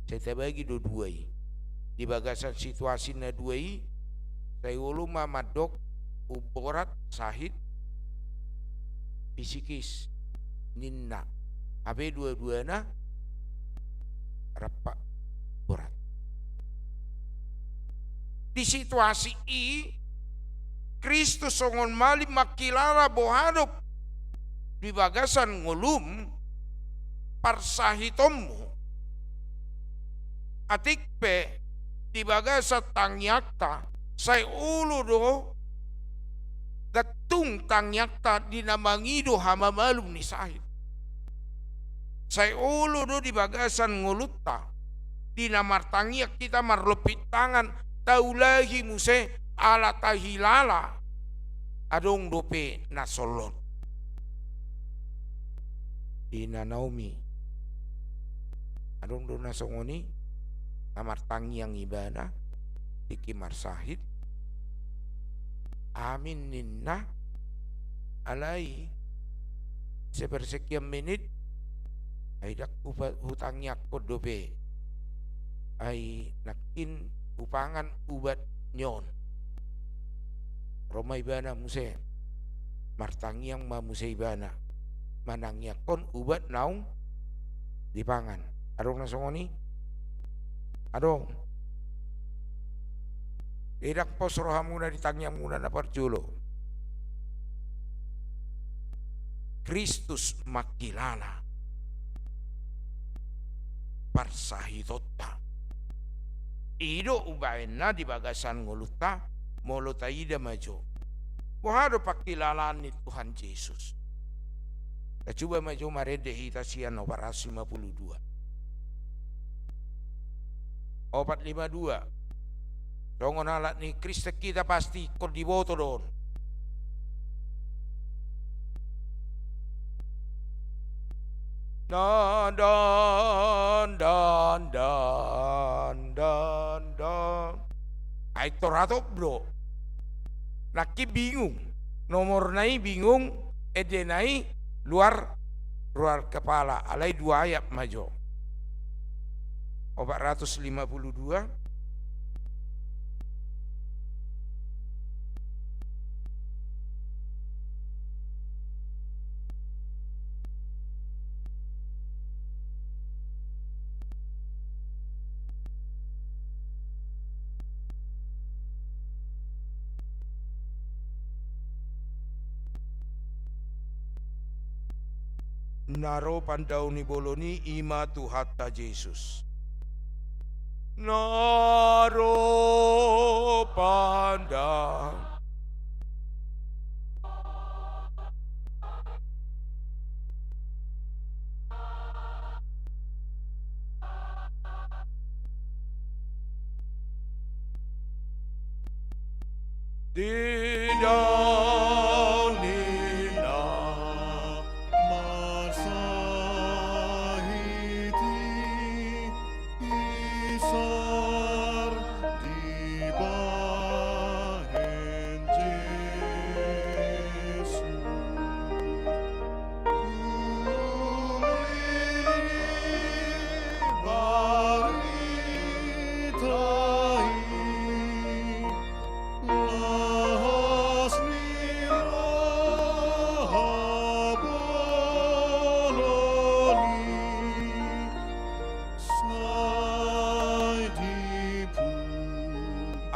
Saya bagi dua-dua. Di bagasan situasi na dua saya ulun mamadok uborat sahid fisikis ninna. Abe dua-dua na rapat borat. Di situasi ini Kristus songon mali makilala bohadop di bagasan ngulum parsahitommu atikpe di bagasan tangyakta say ulo do datung tangyakta dinamangido hamamalum ni sahid say ulo do di bagasan ngulutta dinamartangyak kita marlupit tangan taulahi muse ala tahilala adong dope nasolot ina Naomi adong do nasongoni namartangi yang ibana dikimar sahid amin ninna alai sepersekian menit ay dak hutangnya ko dope ay nakin upangan ubat nyon Roma ibana muse martangi yang ma muse ibana manangnya kon ubat naung dipangan adong nasongoni adong idak pos rohamuna ditangnya muna na parjulo Kristus makilala parsahitotta ido ubaena di bagasan nguluta molota ida majo mohado pakilalaan ni Tuhan Yesus. Kita coba majo marede hita sian nomor 52 452 songon alat ni Kristus kita pasti kor diboto don dan ay torato bro laki bingung nomor nai bingung ede nai luar kepala alai 2 ayat majo 452 452 naro pandau ni boloni ima tuhatta Jesus. Naro pandang tidak nina Masahiti isar di bahen Yesus.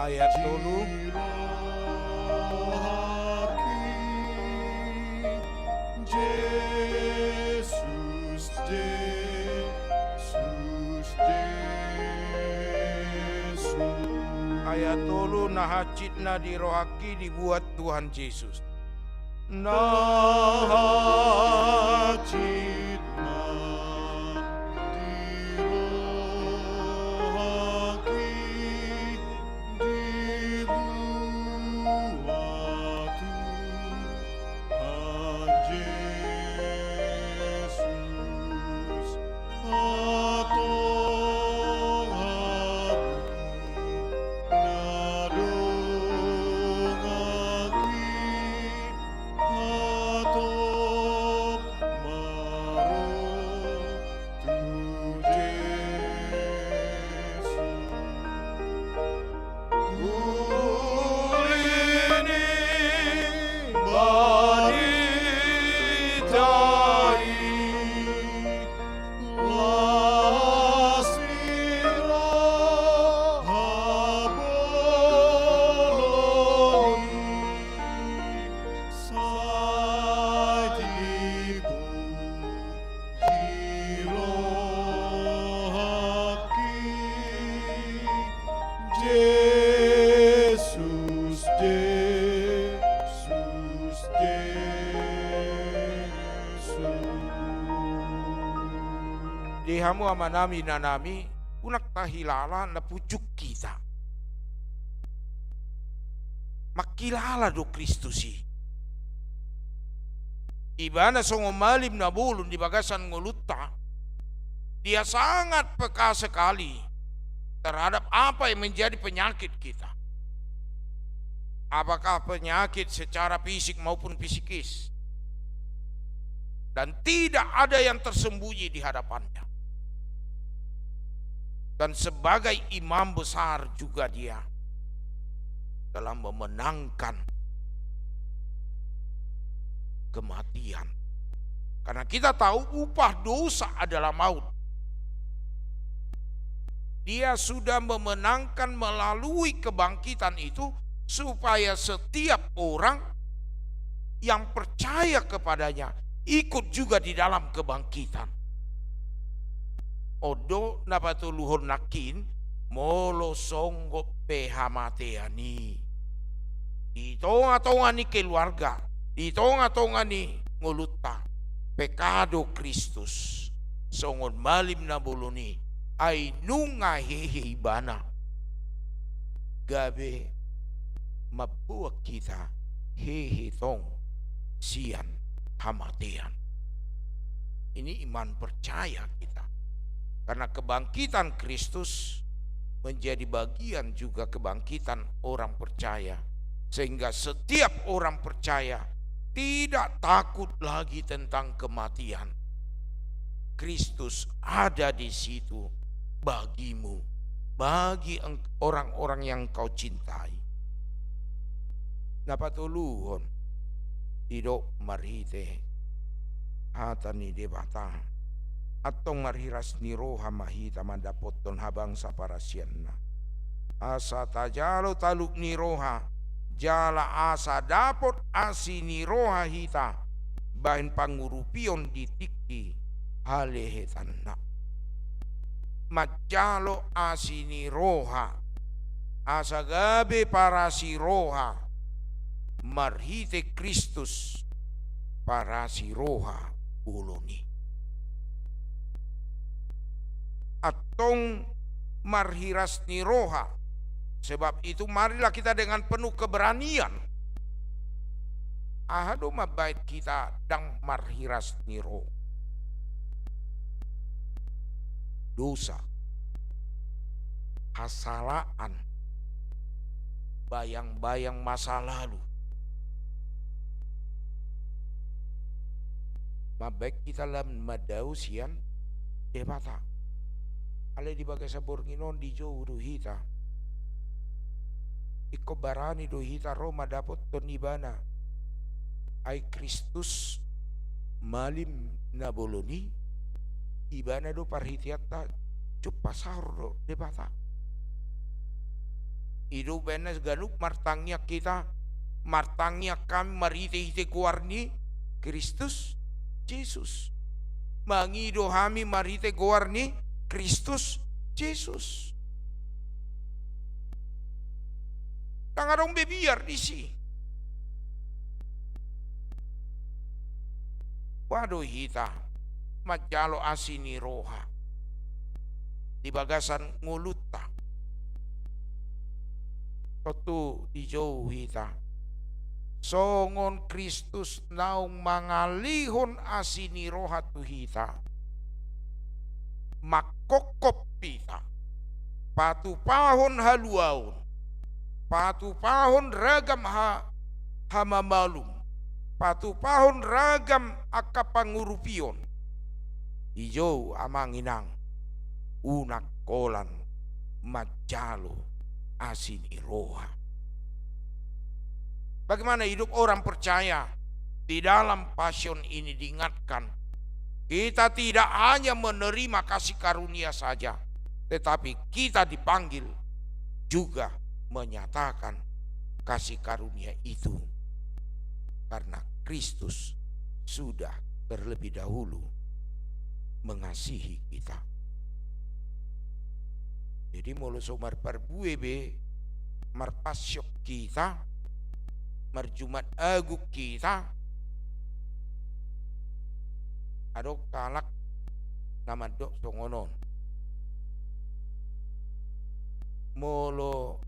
ayat 10. Jesus, Ayat 10 nahacitna dirohaki dibuat Tuhan Yesus. Nahacitna dirohaki dibuat Tuhan Yesus atong Dihamu amanami nanami unak tahilala na pucuk kita. Makilala do Kristusi. Ibana songomalim na bulun di bagasan ngulutta. Dia sangat peka sekali terhadap apa yang menjadi penyakit kita. Apakah penyakit secara fisik maupun psikis. Dan tidak ada yang tersembunyi di hadapannya. Dan sebagai imam besar juga dia dalam memenangkan kematian. Karena kita tahu upah dosa adalah maut. Dia sudah memenangkan melalui kebangkitan itu supaya setiap orang yang percaya kepadanya ikut juga di dalam kebangkitan. Odo napatuluhon nakin molo songgo pehamateani. Di tonga-tonga ni keluarga, di tonga-tonga ni ngulutta, pekado Kristus, songon malim na buluni, ay nunga hehibana. Gabe, mabuak kita hehitong sian hamatean. Ini iman percaya kita. Karena kebangkitan Kristus menjadi bagian juga kebangkitan orang percaya. Sehingga setiap orang percaya tidak takut lagi tentang kematian. Kristus ada di situ bagimu, bagi orang-orang yang kau cintai. Napatuluhon tidak marhite hatani debata. Atong marhiras ni roha mahita mandapoton habang sa parasyanna. Asa tajalo taluk ni roha, jala asa dapot asi ni roha hita, bahin pangurupion ditiki halehetanna majalo asini roha asagabe parasi roha marhite Kristus parasi roha uloni atong marhiras ni roha. Sebab itu marilah kita dengan penuh keberanian ahado mabait kita dang marhiras ni roh dosa, hasalaan, bayang-bayang masa lalu. Mabaik kita lam madausian debata. Ale di bagai sabor nginon di jauh hita. Iko barani do hita Roma dapat tonibana. Ai Kristus malim na boloni. Ibana do parhitiata cupa sahur do debata. Idu benes ganuk martangnya kita, martangnya kami marhite-hite kuarni Kristus Yesus. Mangido hami marhite kuarni Kristus Yesus. Tangarong bebiar di si. Waduh hita majalo asini roha di bagasan nguluta totu di jauh hita songon Kristus naung mangalihon asini roha tu hita makokop pita patu pahon haluaun patu pahon ragam hamamalum patu pahon ragam akapangurupion ijo amanginang unak kolan majalo asini roha. Bagaimana hidup orang percaya di dalam pasion ini diingatkan kita tidak hanya menerima kasih karunia saja, tetapi kita dipanggil juga menyatakan kasih karunia itu karena Kristus sudah terlebih dahulu mengasihi kita. Jadi mulu somar parbuebe marpasyok kita marjumat aguk kita adok kalak nama dok songonon molo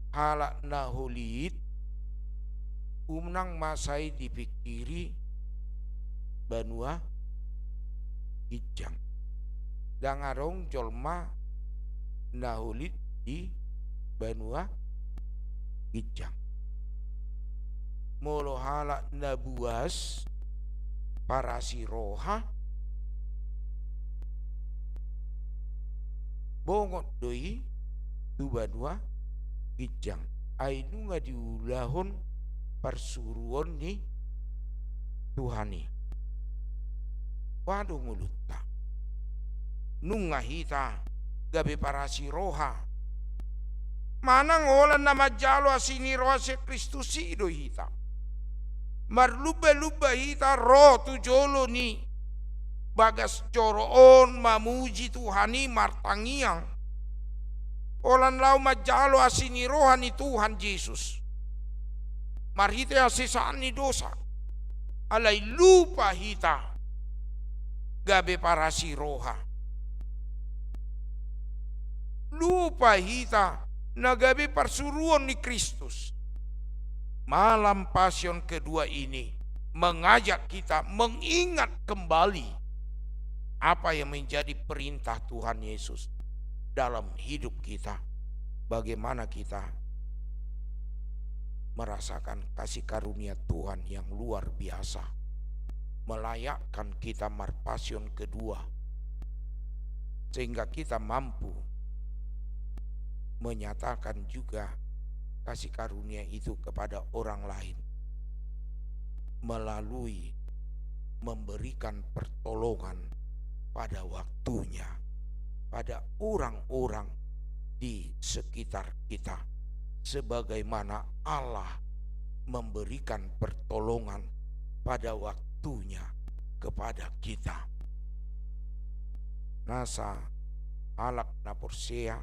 halak nahulit umnang masai dipikiri banua Gijang dangarong jolma nahulit di banua Gijang molo halak nabuas parasi roha bongot doi tu banua Gijang ainu nga diulahon persuruan ni Tuhani. Waduh mulutta nunga hita gabe parasi roha manang olan nama jalo asini roha se Kristus ido hita marluba-luba hita roh tu jolo ni bagas coroon mamuji Tuhani martangiang olan lau majalo asini roha ni Tuhan Yesus marhite asisaan ni dosa alai lupa hita gabe parasi roha lupa hita na gabe persuruan ni Kristus. Malam pasion kedua ini mengajak kita mengingat kembali apa yang menjadi perintah Tuhan Yesus dalam hidup kita. Bagaimana kita merasakan kasih karunia Tuhan yang luar biasa melayakkan kita marpasion kedua sehingga kita mampu menyatakan juga kasih karunia itu kepada orang lain melalui memberikan pertolongan pada waktunya pada orang-orang di sekitar kita sebagaimana Allah memberikan pertolongan pada waktu waktunya kepada kita. Nasa alak na porsea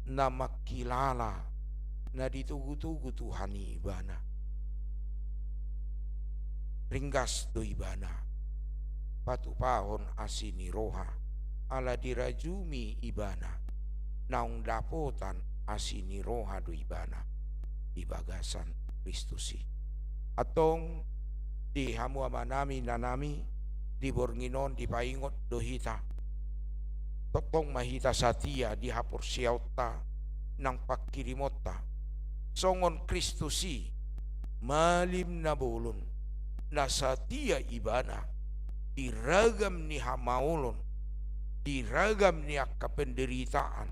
na makilala na ditugu-tugu Tuhan ibana. Ringgas do ibana. Patupahon asini roha ala dirajumi ibana. Naung dapotan asini roha do ibana. Di bagasan Kristusi. Atong di hamu amanami nanami di bornginon di paingot do hita. Totong mahita satia di hapor siauta nang pakirimota. Songon Kristusi malim na bolon na satia ibana diragam ni hamaulon, diragam ni akapenderitaan,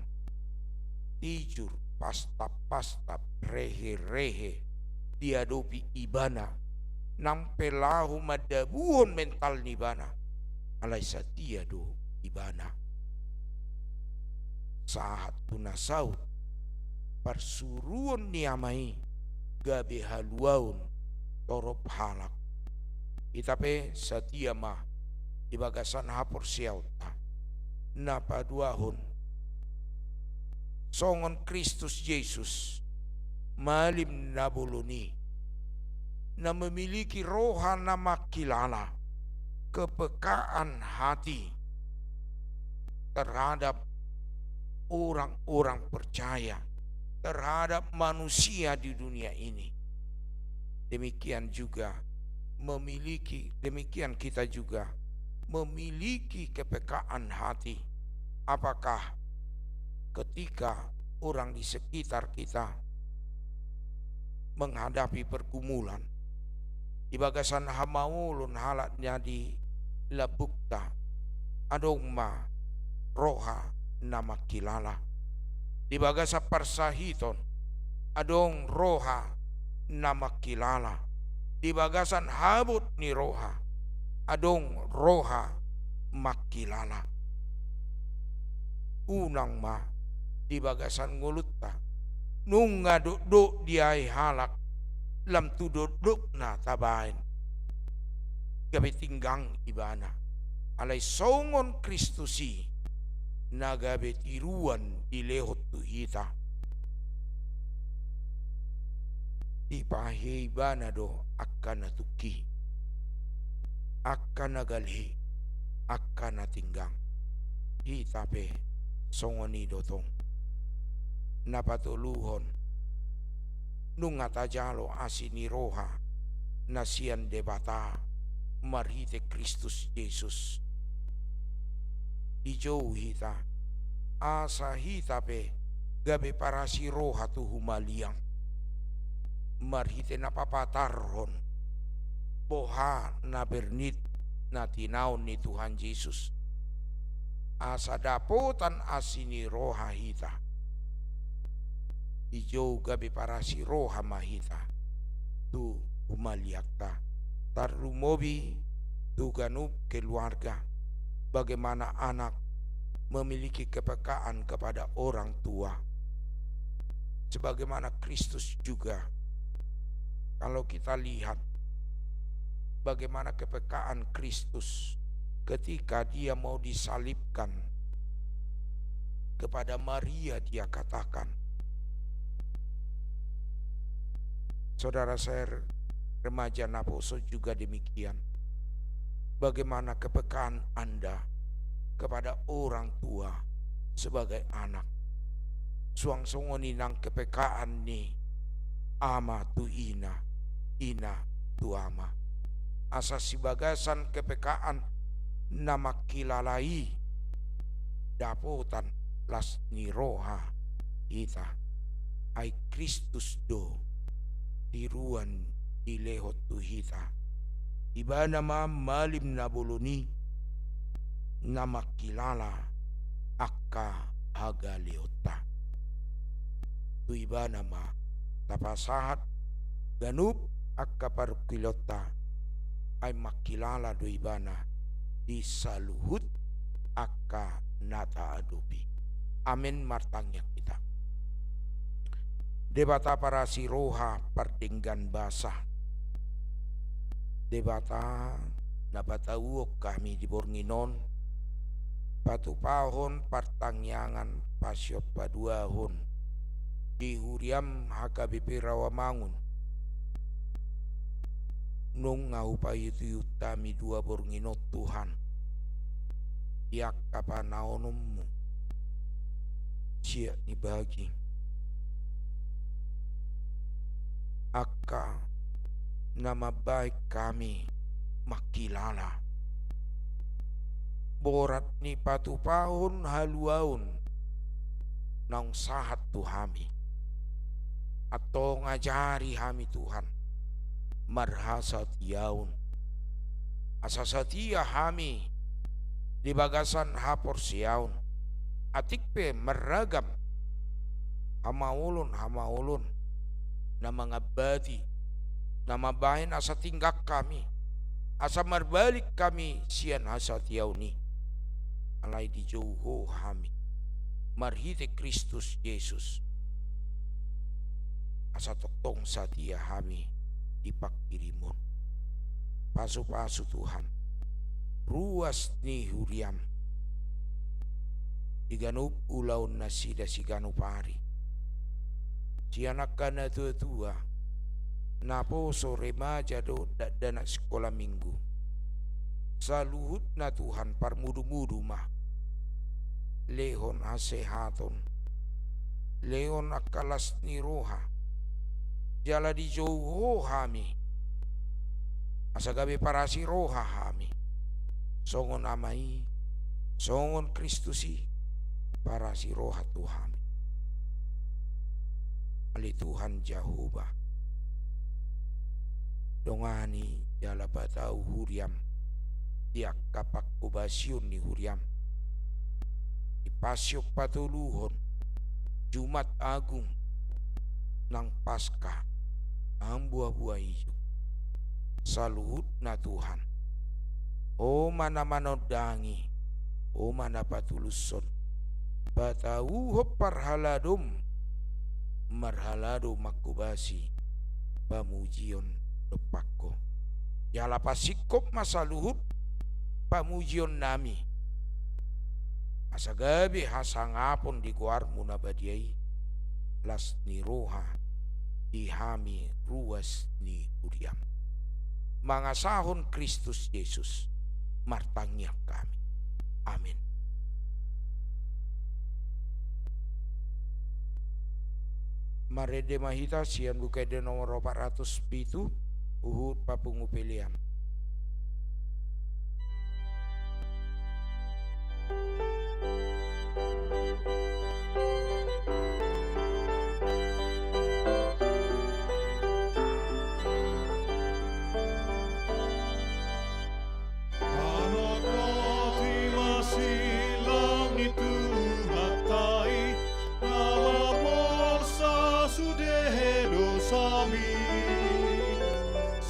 tijur pasta-pasta rehe-rehe diadopi ibana nang pelahu madabuhon mental ni ibana alay satia do ibana. Saat tunasaut persuruan niamai gabe haluaun torop halak itape satia mah di bagasan hapor siauta napaduahon songon Kristus Yesus malim nabuluni na memiliki roha na makilala kepekaan hati terhadap orang-orang percaya, terhadap manusia di dunia ini. Demikian kita juga memiliki kepekaan hati. Apakah ketika orang di sekitar kita menghadapi pergumulan, di bagasan hamaulun halatnya di labukta adong ma roha nama kilala di bagasa parsahiton adong roha nama kilala di bagasan habut ni roha adong roha makilala unang ma di bagasan ngulutta nung ngaduk-duk diai halak lam tuduk na tabain gabi tinggang ibana alay songon Kristusi nagabe tiruan di lehot tuhita ipahe ibana do akan natuki akan nagalhi akan natinggang hitape songoni dotong napatuluhon nung atajalo asini roha nasian debata marhite Kristus Yesus dijauh hita asa hita pe gabe parasi roha tu humaliang marhite napapatarhon boha na bernit na tinaon ni Tuhan Yesus asa dapotan asini roha hita dijauh gabe parasi roha mahita tu humaliakta tarumobi tu ganup keluarga. Bagaimana anak memiliki kepekaan kepada orang tua. Sebagaimana Kristus juga. Kalau kita lihat bagaimana kepekaan Kristus ketika dia mau disalibkan kepada Maria, dia katakan, saudara saya remaja Naposo juga demikian. Bagaimana kepekaan Anda kepada orang tua sebagai anak. Suang songoni nang kepekaan ni ama tu ina tu ama. Asasi bagasan kepekaan nama kilalai dapotan las ni roha ita ai Kristus do tiruan dilehot tu hita. Iba nama malim na buluni na makilala akka hagaliota. Tu iba nama tapasahat ganup akka parukilota ay makilala do ibana di saluhut akka nata adopi. Amin martangnya kita. Debata para si roha pardinggan basah. debata napatauok kami di Bornginon patupahon partangyangan pasyop paduahon di Huriam HKBP Rawamangun nung ngaupayu tami dua Bornginot Tuhan yak kapanaonommu siap dibagi akka nama baik kami makilala borat ni patupahon haluaun nang sahat tuhami atau ngajari hami Tuhan marhasa tiaun asa satia hami di bagasan hapor siaun atikpe meragam hamaulun na mga bati na mabahin asa tinggak kami asa marbalik kami siyan asa tiyaw ni alay di Joho hami marhite Kristus Yesus asa toktong sa tiya hami ipagkirimon paso-paso Tuhan ruas ni Huriam diganup ulaw na sida si ganupari sianak ka na tua napo sore remaja do dana sekolah minggu saluhut na Tuhan parmudu-mudu mah lehon asehaton lehon akalas ni roha jala di Joho hami asagabi parasi roha hami songon amai songon Kristusi parasi roha Tuhan ali Tuhan Jehovah dongani jala batau Huriam tiak kapak kubasyun ni Huriam ipasyok patuluhon Jumat Agung nang Paskah ang buah-buah hijau saluhut na Tuhan o mana manodangi o mana patuluson batau parhaladum marhalado makubasi pamujion lepako jala pasikop masaluhut pamujion nami asagabi hasangapon di guar munabadiai las ni roha di hami ruas ni Huriam mangasahon Kristus Yesus martangnya kami amin. Marede mahita sian bukede nomor 407 uhud papungu pilihan.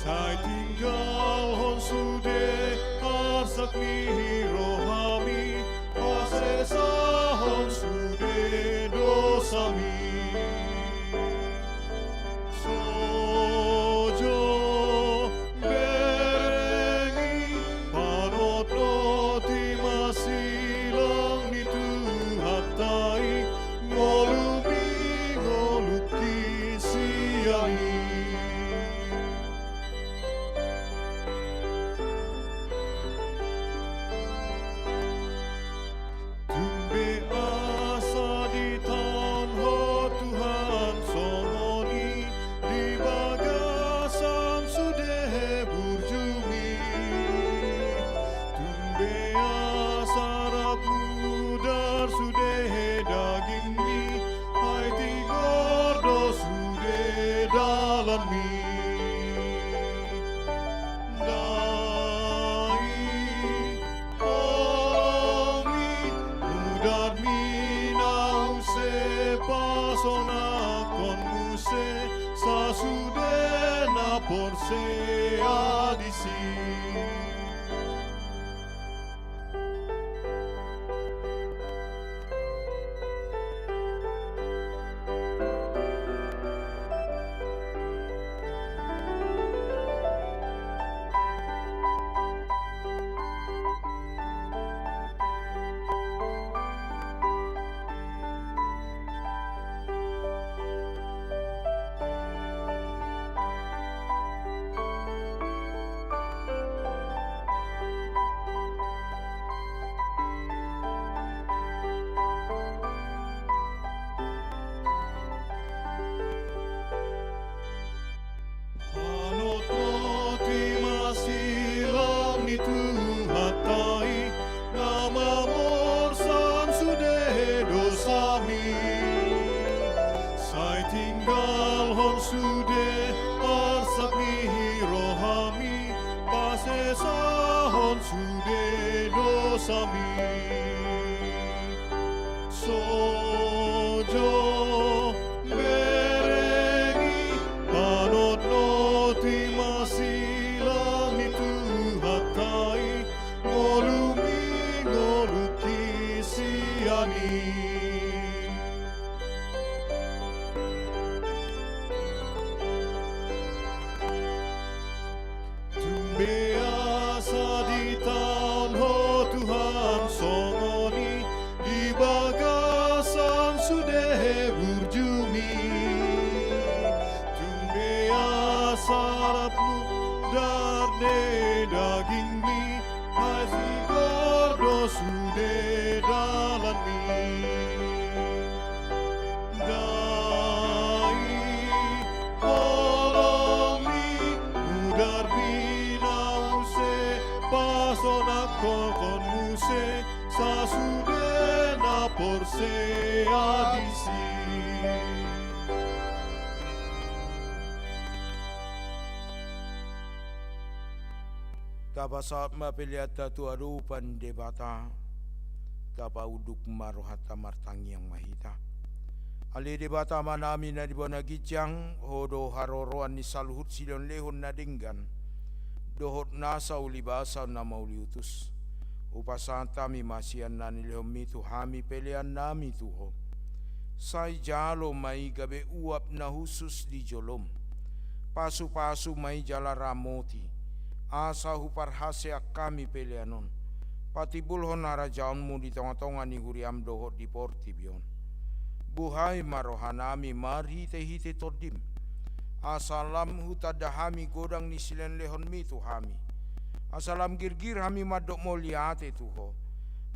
Sai tinggal hon sude asak ni rohami asesa hon sude dosami sojo berengi panot no ti masilang ni tuhatai ngolubi ngoluki siangi por sea di si dosami. Sai tinggal hon sude arsakni rohami, pasesa hon sude dosami. Sojo berengi panot noti masilang itu hatai ngolumi ngoluki siani. Tumbeasa di tanho Tuhan songoni, di bagasan sudah berjumi. Tumbeasa rapmu darne daging mi, hai si gordo sudah dalam mi. Dai olongi udar binause pasonak kokon muse sasude na porse adisi. Kapasat mapiliata tu arupan debata, kapa uduk marohata martangi yang mahita. Ali debata manami na dibona gijang, hodo haroroan ni saluhut silon lehon na dinggan, dohot nasa ulibasa na mauliutus. Upasanta mi masian na nilehon mitu hami pelean nami tuho. Sai jalo mai gabe uap na husus di jolom. Pasu-pasu mai jala ramoti. Asa huparhase kami peleanon. Patibulhon narajaonmu di tengah-tengah ni huriam dohot di portibion. Buhai marohanami mari tehite todim. Asalam hutadahami godang ni silen lehon mitu hami. Asalam girgir hami madok moliate tuho.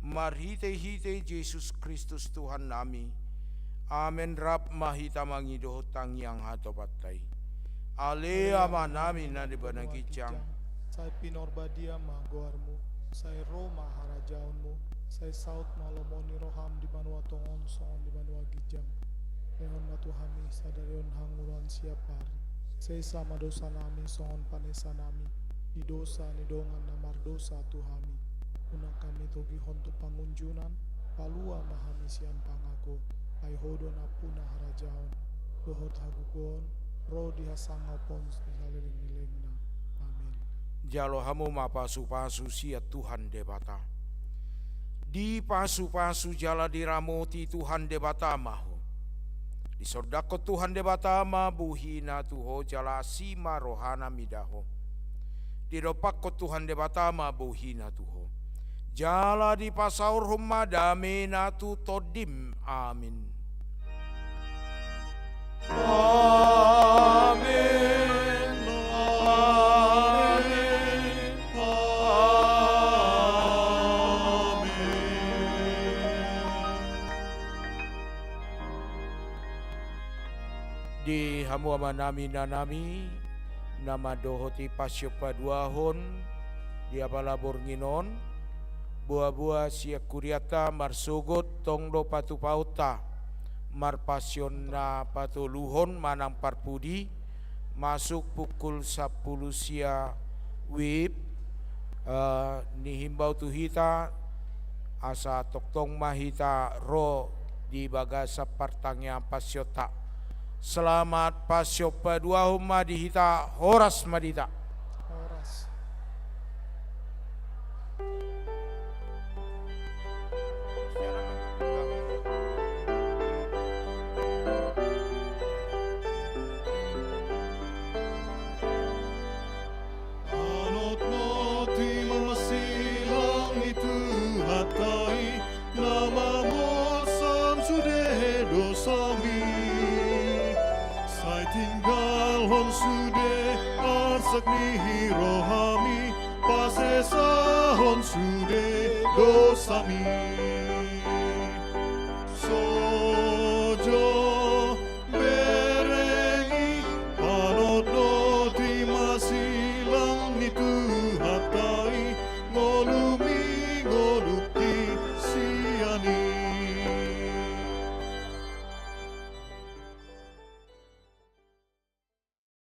Mari tehite Yesus Kristus Tuhan nami. Amen rab mahita mangi dohot tangyang hatopatai. Ale amanami na di banagicang. Sai pinorbadia magoarmu, sai Roma harajaunmu, sai saut malomoni roham di banua tongon son di banua gijang. Lehon matuhami sadarion hanguran siapari. Sai sama dosa nami son panesa nami, di dosa ni dongan namar dosa tuhami. Unang kami togi hontu pangunjunan, palua mahami sian pangago, ai hodo na puna harajaun, dohot hagugon, ro dihasangau pons di haliling-hilingna. Jalo hamu mapasu-pasu sia Tuhan debata. Di pasu-pasu jala diramoti Tuhan debata mahu. Di sordako Tuhan debata ma buhina tuho jala sima rohana midaho. Di ropako Tuhan debata ma buhina tuho. Jala di pasaur humma damena tu todim. Amin. Amin. Di hamu amanami nanami nama dohoti pasyo paduahon di abalabor nginon buah-buah siak kuriata marsugot tongdo patu pauta marpasyon na patuluhon manang parpudi masuk pukul 10 sia wib nihimbau tuhita asa toktong mahita ro di bagasa partangnya pasyota. Selamat pasyo padua huma dihita horas madita. Horas. Anot noti masilang itu hatai, nama mosam sudah dosami. Sai tinggal hon sude arsak ni rohami, pasesa hon sude dosami.